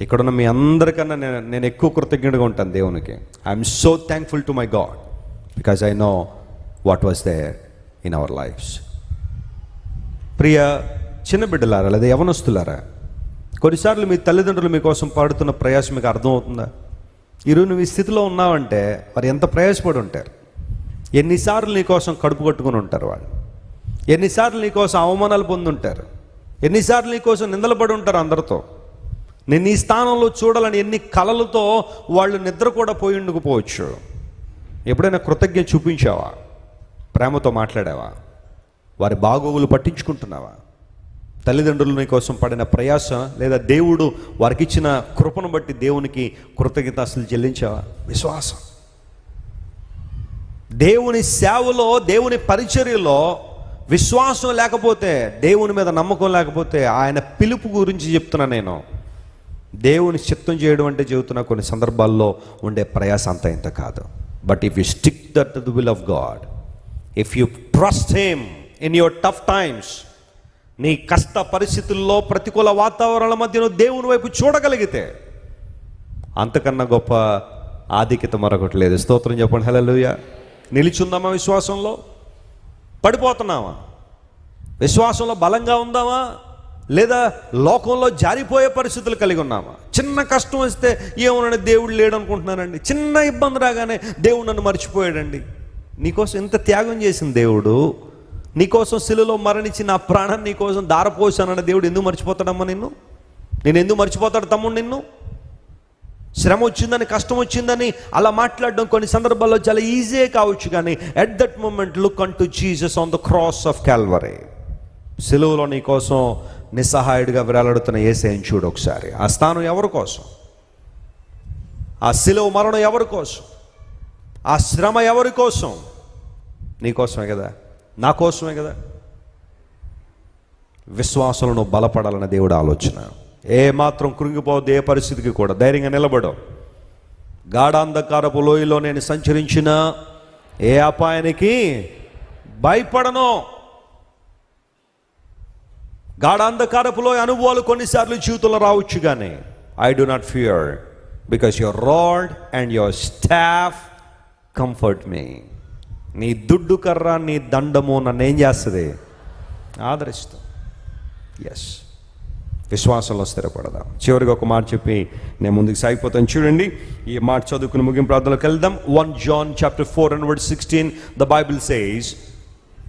ఇక్కడున్న మీ అందరికన్నా నేను ఎక్కువ కృతజ్ఞుడిగా ఉంటాను దేవునికి. I'm so thankful to my God because I know what was there in our lives. ప్రియ చిన్న బిడ్డలారా లేదా యవనస్తులారా, కొన్నిసార్లు మీ తల్లిదండ్రులు మీకోసం పాడుతున్న ప్రయాసం మీకు అర్థమవుతుందా? ఈరోజు నువ్వు ఈ స్థితిలో ఉన్నావంటే వారు ఎంత ప్రయాసపడి ఉంటారు. ఎన్నిసార్లు నీకోసం కడుపు కట్టుకుని ఉంటారు వాళ్ళు, ఎన్నిసార్లు నీకోసం అవమానాలు పొందుంటారు, ఎన్నిసార్లు నీకోసం నిందలు పడి ఉంటారు అందరితో. నేను ఈ స్థానంలో చూడాలని ఎన్ని కలలతో వాళ్ళు నిద్ర కూడా పోయి ఉండకపోవచ్చు. ఎప్పుడైనా కృతజ్ఞత చూపించావా? ప్రేమతో మాట్లాడావా? వారి బాగోగులు పట్టించుకుంటున్నావా? తల్లిదండ్రులు నీ కోసం పడిన ప్రయాస లేదా దేవుడు వారికి ఇచ్చిన కృపను బట్టి దేవునికి కృతజ్ఞత అసలు చెల్లించావా? విశ్వాసం. దేవుని సేవలో, దేవుని పరిచర్యలో విశ్వాసం లేకపోతే, దేవుని మీద నమ్మకం లేకపోతే, ఆయన పిలుపు గురించి చెప్తున్నా నేను. దేవుని చిత్తం చేయడం అంటే చెబుతున్నా, కొన్ని సందర్భాల్లో ఉండే ప్రయాస అంత ఇంత కాదు. But if you stick that to the will of God, if you trust him in your tough times, నీ కష్ట పరిస్థితుల్లో, ప్రతికూల వాతావరణాల మధ్య నువ్వు దేవుని వైపు చూడగలిగితే, అంతకన్నా గొప్ప ఆధిక్యత మరొకటి లేదు. స్తోత్రం చెప్పండి, హల్లెలూయా. నిలిచుందామా విశ్వాసంలో? పడిపోతున్నామా? విశ్వాసంలో బలంగా ఉందామా? లేదా లోకంలో జారిపోయే పరిస్థితులు కలిగి ఉన్నామా? చిన్న కష్టం వస్తే ఏమోనండి దేవుడు లేడు అనుకుంటున్నానండి, చిన్న ఇబ్బంది రాగానే దేవుడు నన్ను మర్చిపోయాడండి. నీకోసం ఎంత త్యాగం చేసిన దేవుడు, నీకోసం శిలువలో మరణించి నా ప్రాణాన్ని నీకోసం దారపోసానన్న దేవుడు ఎందుకు మర్చిపోతాడమ్మా నిన్ను? నేను ఎందుకు మర్చిపోతాడు తమ్ముడు నిన్ను? శ్రమ వచ్చిందని, కష్టం వచ్చిందని అలా మాట్లాడడం కొన్ని సందర్భాల్లో చాలా ఈజీ కావచ్చు, కానీ at that moment look unto Jesus on the cross of Calvary. సిలువలో నీ కోసం నిస్సహాయుడిగా వేలాడుతున్న యేసయ్యను చూడు ఒకసారి. ఆ స్థానం ఎవరి కోసం? ఆ సిలువ మరణం ఎవరి కోసం? ఆ శ్రమ ఎవరి కోసం? నీ కోసమే కదా, నా కోసమే కదా. విశ్వాసంలో బలపడాలన్న దేవుడు ఆలోచన. ఏ మాత్రం కృంగిపోవద్దు, ఏ పరిస్థితికి కూడా ధైర్యంగా నిలబడు. గాఢాంధకారపు లోయలో నేను సంచరించిన ఏ అపాయానికి భయపడను. గాఢాంధకారపు లోయ అనుభవాలు కొన్నిసార్లు జీవితంలో రావచ్చు, కానీ I do not fear because your rod and your staff comfort me. నీ దుడ్డు కర్ర, నీ దండము నన్ను ఏం చేస్తుంది? ఆదరిస్తాం. ఎస్, విశ్వాసంలో స్థిరపడదాం. చివరిగా ఒక మాట చెప్పి నేను ముందుకు సాగిపోతాను. చూడండి, ఈ మాట చదువుకుని ముగింపు ప్రార్థనలోకి వెళ్దాం. 1 John chapter 4 and verse 16, the Bible says,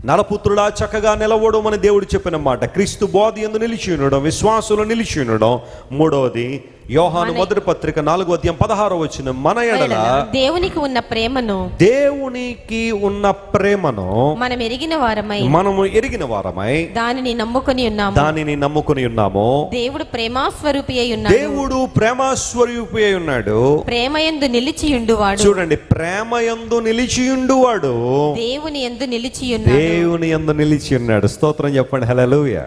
నరపుత్రుడా చక్కగా నిలవడం అని దేవుడు చెప్పిన మాట. క్రీస్తు బోధ యందు నిలిచి ఉండడం, విశ్వాసంలో నిలిచి ఉండడం. మూడవది యోహాను మొదటి పత్రిక 4:16 మన ఎడల దేవునికి ఉన్న ప్రేమను, దేవునికి ఉన్న ప్రేమను మనము ఎరిగిన వారమై దానిని నమ్ముకొని ఉన్నాము. దేవుడు ప్రేమాస్వరూపి అయి ఉన్నాడు. దేవుడు ప్రేమాస్వరూపి అయి ఉన్నాడు. ప్రేమయందు నిలిచియుండువాడు. చూడండి, ప్రేమయందు నిలిచియుండువాడు దేవుని యందు నిలిచి ఉన్నాడు. స్తోత్రం చెప్పండి, హల్లెలూయా.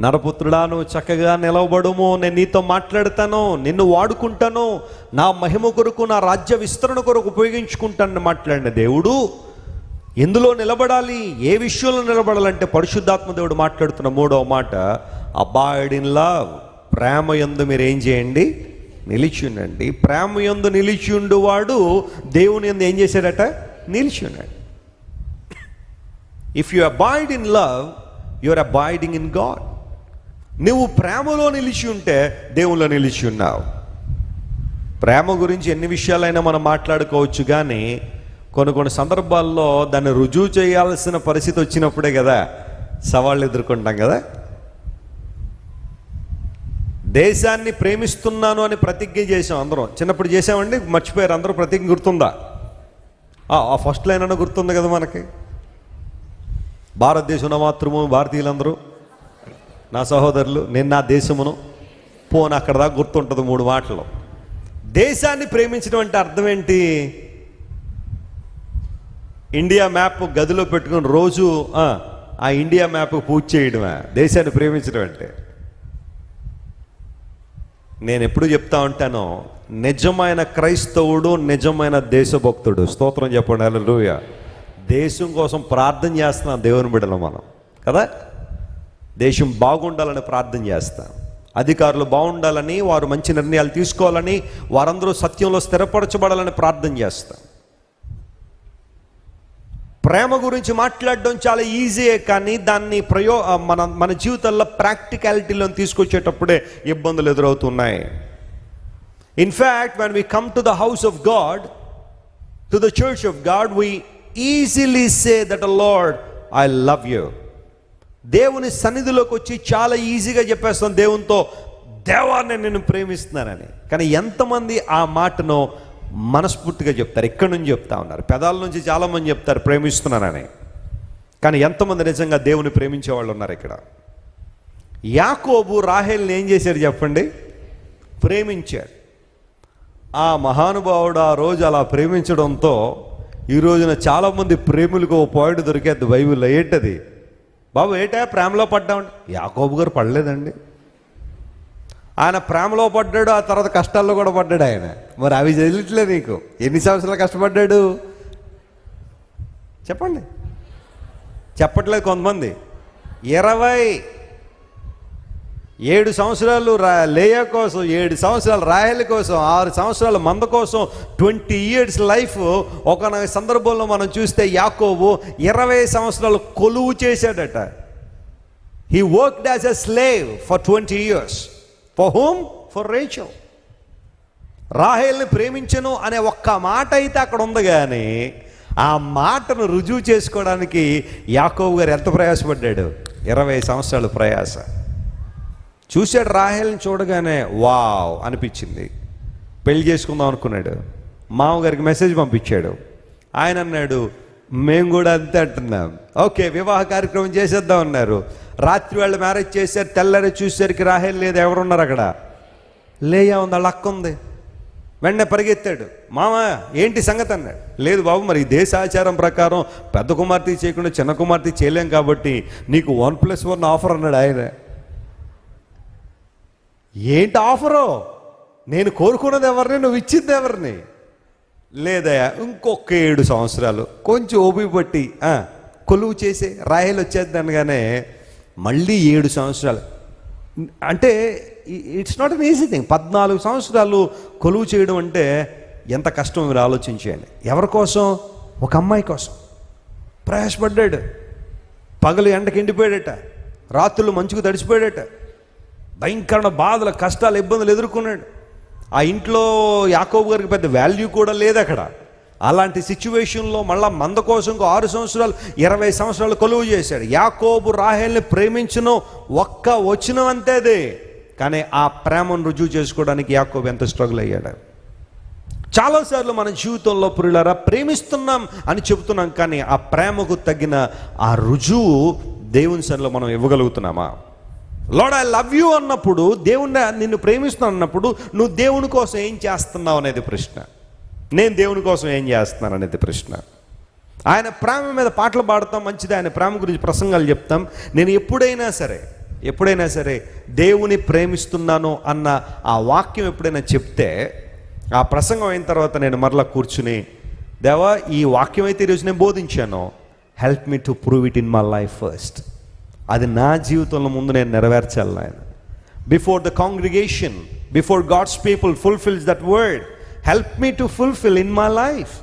నరపుత్రుడా, నువ్వు చక్కగా నిలవబడుము, నేను నీతో మాట్లాడతాను, నిన్ను వాడుకుంటాను, నా మహిమ కొరకు, నా రాజ్య విస్తరణ కొరకు ఉపయోగించుకుంటానని మాట్లాడిన దేవుడు ఎందులో నిలబడాలి, ఏ విషయంలో నిలబడాలంటే పరిశుద్ధాత్మ దేవుడు మాట్లాడుతున్న మూడవ మాట, అబాయిడ్ ఇన్ లవ్. ప్రేమ యందు మీరు ఏం చేయండి? నిలిచి ఉండండి. ప్రేమ యందు నిలిచి ఉండువాడు దేవుని యందు ఏం చేశాడట? నిలిచి ఉన్నాడు. If you abide in love, you are abiding in God. నువ్వు ప్రేమలో నిలిచి ఉంటే దేవుల్లో నిలిచి ఉన్నావు. ప్రేమ గురించి ఎన్ని విషయాలైనా మనం మాట్లాడుకోవచ్చు, కానీ కొన్ని సందర్భాల్లో దాన్ని రుజువు చేయాల్సిన పరిస్థితి వచ్చినప్పుడే కదా సవాళ్ళు ఎదుర్కొంటాం కదా. దేశాన్ని ప్రేమిస్తున్నాను అని ప్రతిజ్ఞ చేసాం అందరం. చిన్నప్పుడు చేసామండి, మర్చిపోయారు అందరూ. ప్రతిజ్ఞ గుర్తుందా? ఆ ఫస్ట్ లైన్ అన్న గుర్తుంది కదా మనకి. భారతదేశంలో మాత్రము భారతీయులందరూ నా సహోదరులు, నేను నా దేశమును పోను, అక్కడ దాకా గుర్తుంటుంది 3 మాటలు. దేశాన్ని ప్రేమించడం అంటే అర్థం ఏంటి? ఇండియా మ్యాప్ గదిలో పెట్టుకుని రోజు ఆ ఇండియా మ్యాప్ పూజ చేయడమే దేశాన్ని ప్రేమించడం అంటే. నేను ఎప్పుడు చెప్తా ఉంటాను, నిజమైన క్రైస్తవుడు నిజమైన దేశభక్తుడు. స్తోత్రం చెప్పండి, హల్లెలూయా. దేశం కోసం ప్రార్థన చేస్తున్నాం దేవుని బిడ్డలు మనం కదా. దేశం బాగుండాలని ప్రార్థన చేస్తాం. అధికారులు బాగుండాలని, వారు మంచి నిర్ణయాలు తీసుకోవాలని, వారందరూ సత్యంలో స్థిరపరచబడాలని ప్రార్థన చేస్తాం. ప్రేమ గురించి మాట్లాడడం చాలా ఈజీయే, కానీ దాన్ని మన జీవితాల్లో ప్రాక్టికాలిటీలో తీసుకొచ్చేటప్పుడే ఇబ్బందులు ఎదురవుతున్నాయి. In fact when we come to the house of God, to the church of God, we easily say that, Lord, I love you. దేవుని సన్నిధిలోకి వచ్చి చాలా ఈజీగా చెప్పేస్తాం దేవునితో, దేవా నేను నిన్ను ప్రేమిస్తున్నానని. కానీ ఎంతమంది ఆ మాటను మనస్ఫూర్తిగా చెప్తారు? ఎక్కడి నుంచి చెప్తా ఉన్నారు? పెదాల నుంచి చాలామంది చెప్తారు ప్రేమిస్తున్నానని, కానీ ఎంతమంది నిజంగా దేవుని ప్రేమించే వాళ్ళు ఉన్నారు ఇక్కడ? యాకోబు రాహేల్ని ఏం చేశాడు చెప్పండి? ప్రేమించాడు. ఆ మహానుభావుడు ఆ రోజు అలా ప్రేమించడంతో ఈ రోజున చాలామంది ప్రేములకు ఓ పాయింట్ దొరికేది బైబిల్లో. ఏంటది? బాబు ఏటా ప్రేమలో పడ్డామండి. యాకోబు గారు పడలేదండి. ఆయన ప్రేమలో పడ్డాడు, ఆ తర్వాత కష్టాల్లో కూడా పడ్డాడు ఆయన. మరి అవి తెలియట్లేదు నీకు. ఎన్ని సంవత్సరాలు కష్టపడ్డాడు చెప్పండి. చెప్పట్లేదు కొంతమంది. 27 సంవత్సరాలు లేయా కోసం, 7 సంవత్సరాలు రాహేలు కోసం, 6 సంవత్సరాల మంద కోసం, 20 years లైఫ్. ఒక సందర్భంలో మనం చూస్తే యాకోబు 20 సంవత్సరాలు కొలువు చేశాడట. He worked as a slave for 20 years. For whom? For Rachel. రాహేల్ని ప్రేమించను అనే ఒక్క మాట అయితే అక్కడ ఉంది, కానీ ఆ మాటను రుజువు చేసుకోవడానికి యాకోబు గారు ఎంత ప్రయాసపడ్డాడు? 20 సంవత్సరాలు ప్రయాస. చూశాడు రాహేల్ని, చూడగానే వావ్ అనిపించింది. పెళ్లి చేసుకుందాం అనుకున్నాడు. మామగారికి మెసేజ్ పంపించాడు. ఆయన అన్నాడు, మేము కూడా అంతే అంటున్నాం. ఓకే, వివాహ కార్యక్రమం చేసేద్దాం అన్నారు. రాత్రి వాళ్ళు మ్యారేజ్ చేశారు. తెల్లారి చూసేసరికి రాహేల్ లేదు. ఎవరున్నారు అక్కడ? లేయా ఉంది, వాళ్ళ అక్క ఉంది. వెంటనే పరిగెత్తాడు. మామ ఏంటి సంగతి అన్నాడు. లేదు బాబు, మరి దేశ ఆచారం ప్రకారం పెద్ద కుమార్తె చేయకుండా చిన్న కుమార్తె చేయలేం కాబట్టి నీకు 1+1 ఆఫర్ అన్నాడు ఆయన. ఏంటి ఆఫరు? నేను కోరుకున్నది ఎవరిని, నువ్వు ఇచ్చింది ఎవరిని? లేదయా, ఇంకొక 7 సంవత్సరాలు కొంచెం ఓపిక పట్టి కొలువు చేసే రాహేల్ వచ్చేద్ది అనగానే మళ్ళీ 7 సంవత్సరాలు. అంటే it's not an easy thing. 14 సంవత్సరాలు కొలువు చేయడం అంటే ఎంత కష్టం మీరు ఆలోచించేయండి. ఎవరి కోసం? ఒక అమ్మాయి కోసం ప్రయాసపడ్డాడు. పగలు ఎండకి ఎండిపోయాడట, రాత్రులు మంచుకు తడిచిపోయాడట. భయంకరమైన బాధలు, కష్టాలు, ఇబ్బందులు ఎదుర్కొన్నాడు. ఆ ఇంట్లో యాకోబు గారికి పెద్ద వాల్యూ కూడా లేదు అక్కడ. అలాంటి సిచ్యువేషన్లో మళ్ళా మంద కోసం 6 సంవత్సరాలు 20 సంవత్సరాలు కొలువు చేశాడు. యాకోబు రాహేల్ని ప్రేమించను ఒక్క వచనం అంతేది, కానీ ఆ ప్రేమను రుజువు చేసుకోవడానికి యాకోబు ఎంత స్ట్రగుల్ అయ్యాడు. చాలాసార్లు మన జీవితంలో ప్రియులారా ప్రేమిస్తున్నాం అని చెబుతున్నాం, కానీ ఆ ప్రేమకు తగిన ఆ రుజువు దేవుని సన్నిధిలో మనం ఇవ్వగలుగుతున్నామా? లార్డ్ ఐ లవ్ యూ అన్నప్పుడు, దేవుణ్ణి నిన్ను ప్రేమిస్తున్నాను అన్నప్పుడు నువ్వు దేవుని కోసం ఏం చేస్తున్నావు అనేది ప్రశ్న. నేను దేవుని కోసం ఏం చేస్తున్నాను అనేది ప్రశ్న. ఆయన ప్రేమ మీద పాటలు పాడతాం, మంచిది. ఆయన ప్రేమ గురించి ప్రసంగాలు చెప్తాం. నేను ఎప్పుడైనా సరే దేవుని ప్రేమిస్తున్నాను అన్న ఆ వాక్యం ఎప్పుడైనా చెప్తే, ఆ ప్రసంగం అయిన తర్వాత నేను మరలా కూర్చుని, దేవా ఈ వాక్యం అయితే ఈరోజు నేను బోధించాను, help me to prove it in my life first. అది నా జీవితంలో ముందు నేను నెరవేర్చాలి ఆయన. Before the congregation, before God's people fulfils that word. Help me to fulfil in my life.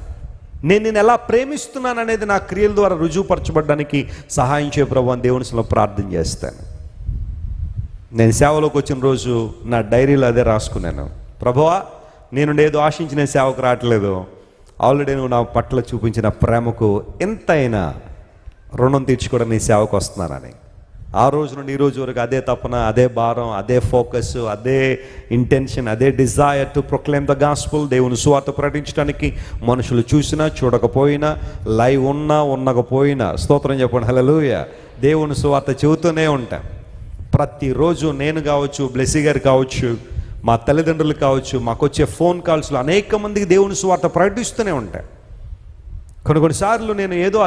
నేను ఎలా ప్రేమిస్తున్నాను అనేది నా క్రియల ద్వారా రుజువుపరచబడడానికి సహాయం చేయ ప్రభు అని దేవుని సన్నిధిలో ప్రార్థన చేస్తాను. నేను సేవలోకి వచ్చిన రోజు నా డైరీలో అదే రాసుకున్నాను. ప్రభువా, నేను ఏదో ఆశించిన సేవకు రావట్లేదు, ఆల్రెడీ నువ్వు నా పట్ల చూపించిన ప్రేమకు ఎంతైనా రుణం తీర్చుకోవడం నీ సేవకు వస్తున్నానని. ఆ రోజు నుండి ఈ రోజు వరకు అదే తపన, అదే భారం, అదే ఫోకస్, అదే ఇంటెన్షన్, అదే desire to proclaim the gospel. దేవుని సువార్త ప్రకటించడానికి మనుషులు చూసినా చూడకపోయినా, లైవ్ ఉన్నా ఉండకపోయినా, స్తోత్రం చెప్పండి హల్లెలూయా, దేవుని సువార్త చెబుతూనే ఉంటాం. ప్రతిరోజు నేను కావచ్చు, బ్లెస్సీ గారు కావచ్చు, మా తల్లిదండ్రులు కావచ్చు, మాకు వచ్చే ఫోన్ కాల్స్లో అనేక మందికి దేవుని సువార్త ప్రకటిస్తూనే ఉంటాం. కొన్నిసార్లు నేను ఏదో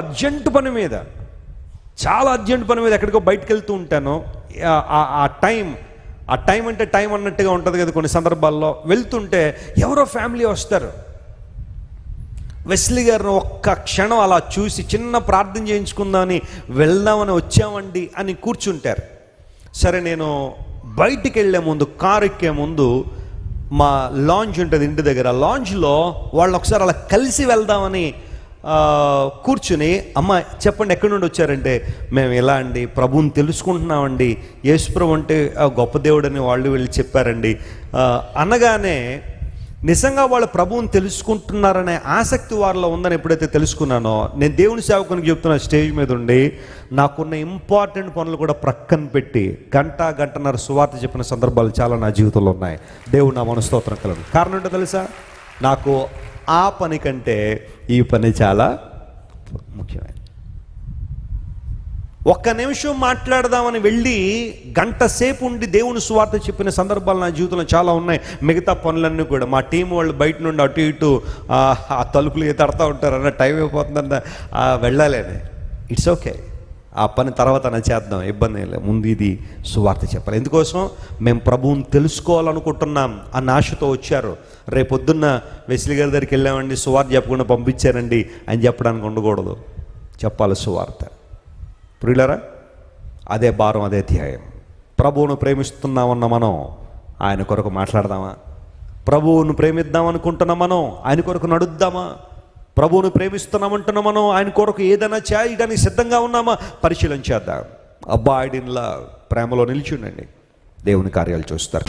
చాలా అర్జెంట్ పని మీద ఎక్కడికో బయటకు వెళ్తూ ఉంటాను. ఆ టైం అంటే టైం అన్నట్టుగా ఉంటుంది కదా. కొన్ని సందర్భాల్లో వెళ్తుంటే ఎవరో ఫ్యామిలీ వస్తారు. వెస్లీ గారిని ఒక్క క్షణం అలా చూసి చిన్న ప్రార్థన చేయించుకుందామని వెళ్దామని వచ్చామండి అని కూర్చుంటారు. సరే, నేను బయటికి వెళ్ళే ముందు, కారు ఎక్కే ముందు మా లాంజ్ ఉంటుంది ఇంటి దగ్గర, లాంజ్లో వాళ్ళు ఒకసారి అలా కలిసి వెళ్దామని కూర్చుని, అమ్మ చెప్పండి ఎక్కడి నుండి వచ్చారంటే, మేము ఎలా అండి ప్రభువుని తెలుసుకుంటున్నామండి, యేసు ప్రభు అంటే గొప్ప దేవుడని వాళ్ళు వెళ్ళి చెప్పారండి అనగానే, నిజంగా వాళ్ళు ప్రభువుని తెలుసుకుంటున్నారనే ఆసక్తి వారిలో ఉందని ఎప్పుడైతే తెలుసుకున్నానో, నేను దేవుని సేవకునికి చెప్తున్న స్టేజ్ మీద ఉండి నాకున్న ఇంపార్టెంట్ పనులు కూడా ప్రక్కన పెట్టి గంటన్నర సువార్త చెప్పిన సందర్భాలు చాలా నా జీవితంలో ఉన్నాయి. దేవుడు నా మనస్తోత్రం కలదు. కారణం ఏంటో తెలుసా? నాకు ఆ పని కంటే ఈ పని చాలా ముఖ్యమైనది. ఒక్క నిమిషం మాట్లాడదామని వెళ్ళి గంట సేపు ఉండి దేవుని సువార్త చెప్పిన సందర్భాలు నా జీవితంలో చాలా ఉన్నాయి. మిగతా పనులన్నీ కూడా మా టీం వాళ్ళు బయట నుండి అటు ఇటు ఆ తలుపులు తడతా ఉంటారు, అన్న టైం అయిపోతుందన్న వెళ్ళాలి అని. It's okay. ఆ పని తర్వాత చేద్దాం, ఇబ్బంది ఏం లేదు. ముందు ఇది సువార్త చెప్పాలి. ఎందుకోసం మేము ప్రభువుని తెలుసుకోవాలనుకుంటున్నాం అన్న ఆశతో వచ్చారు. రేపొద్దున్న వెస్లీ గారి దగ్గరికి వెళ్ళామండి, సువార్త చెప్పకుండా పంపించారండి అని చెప్పడానికి ఉండకూడదు. చెప్పాలి సువార్త. ప్రియులారా, అదే భారం, అదే ధ్యేయం. ప్రభువును ప్రేమిస్తున్నామన్న మనం ఆయన కొరకు మాట్లాడదామా? ప్రభువును ప్రేమిద్దాం అనుకుంటున్నాం మనం, ఆయన కొరకు నడుద్దామా? ప్రభువును ప్రేమిస్తున్నామంటున్నాం మనం, ఆయన కొరకు ఏదైనా చేయడానికి సిద్ధంగా ఉన్నామా? పరిశీలన చేద్దాం. అబ్బాయిడిన్లా ప్రేమలో నిలిచి ఉండండి, దేవుని కార్యాలు చూస్తారు.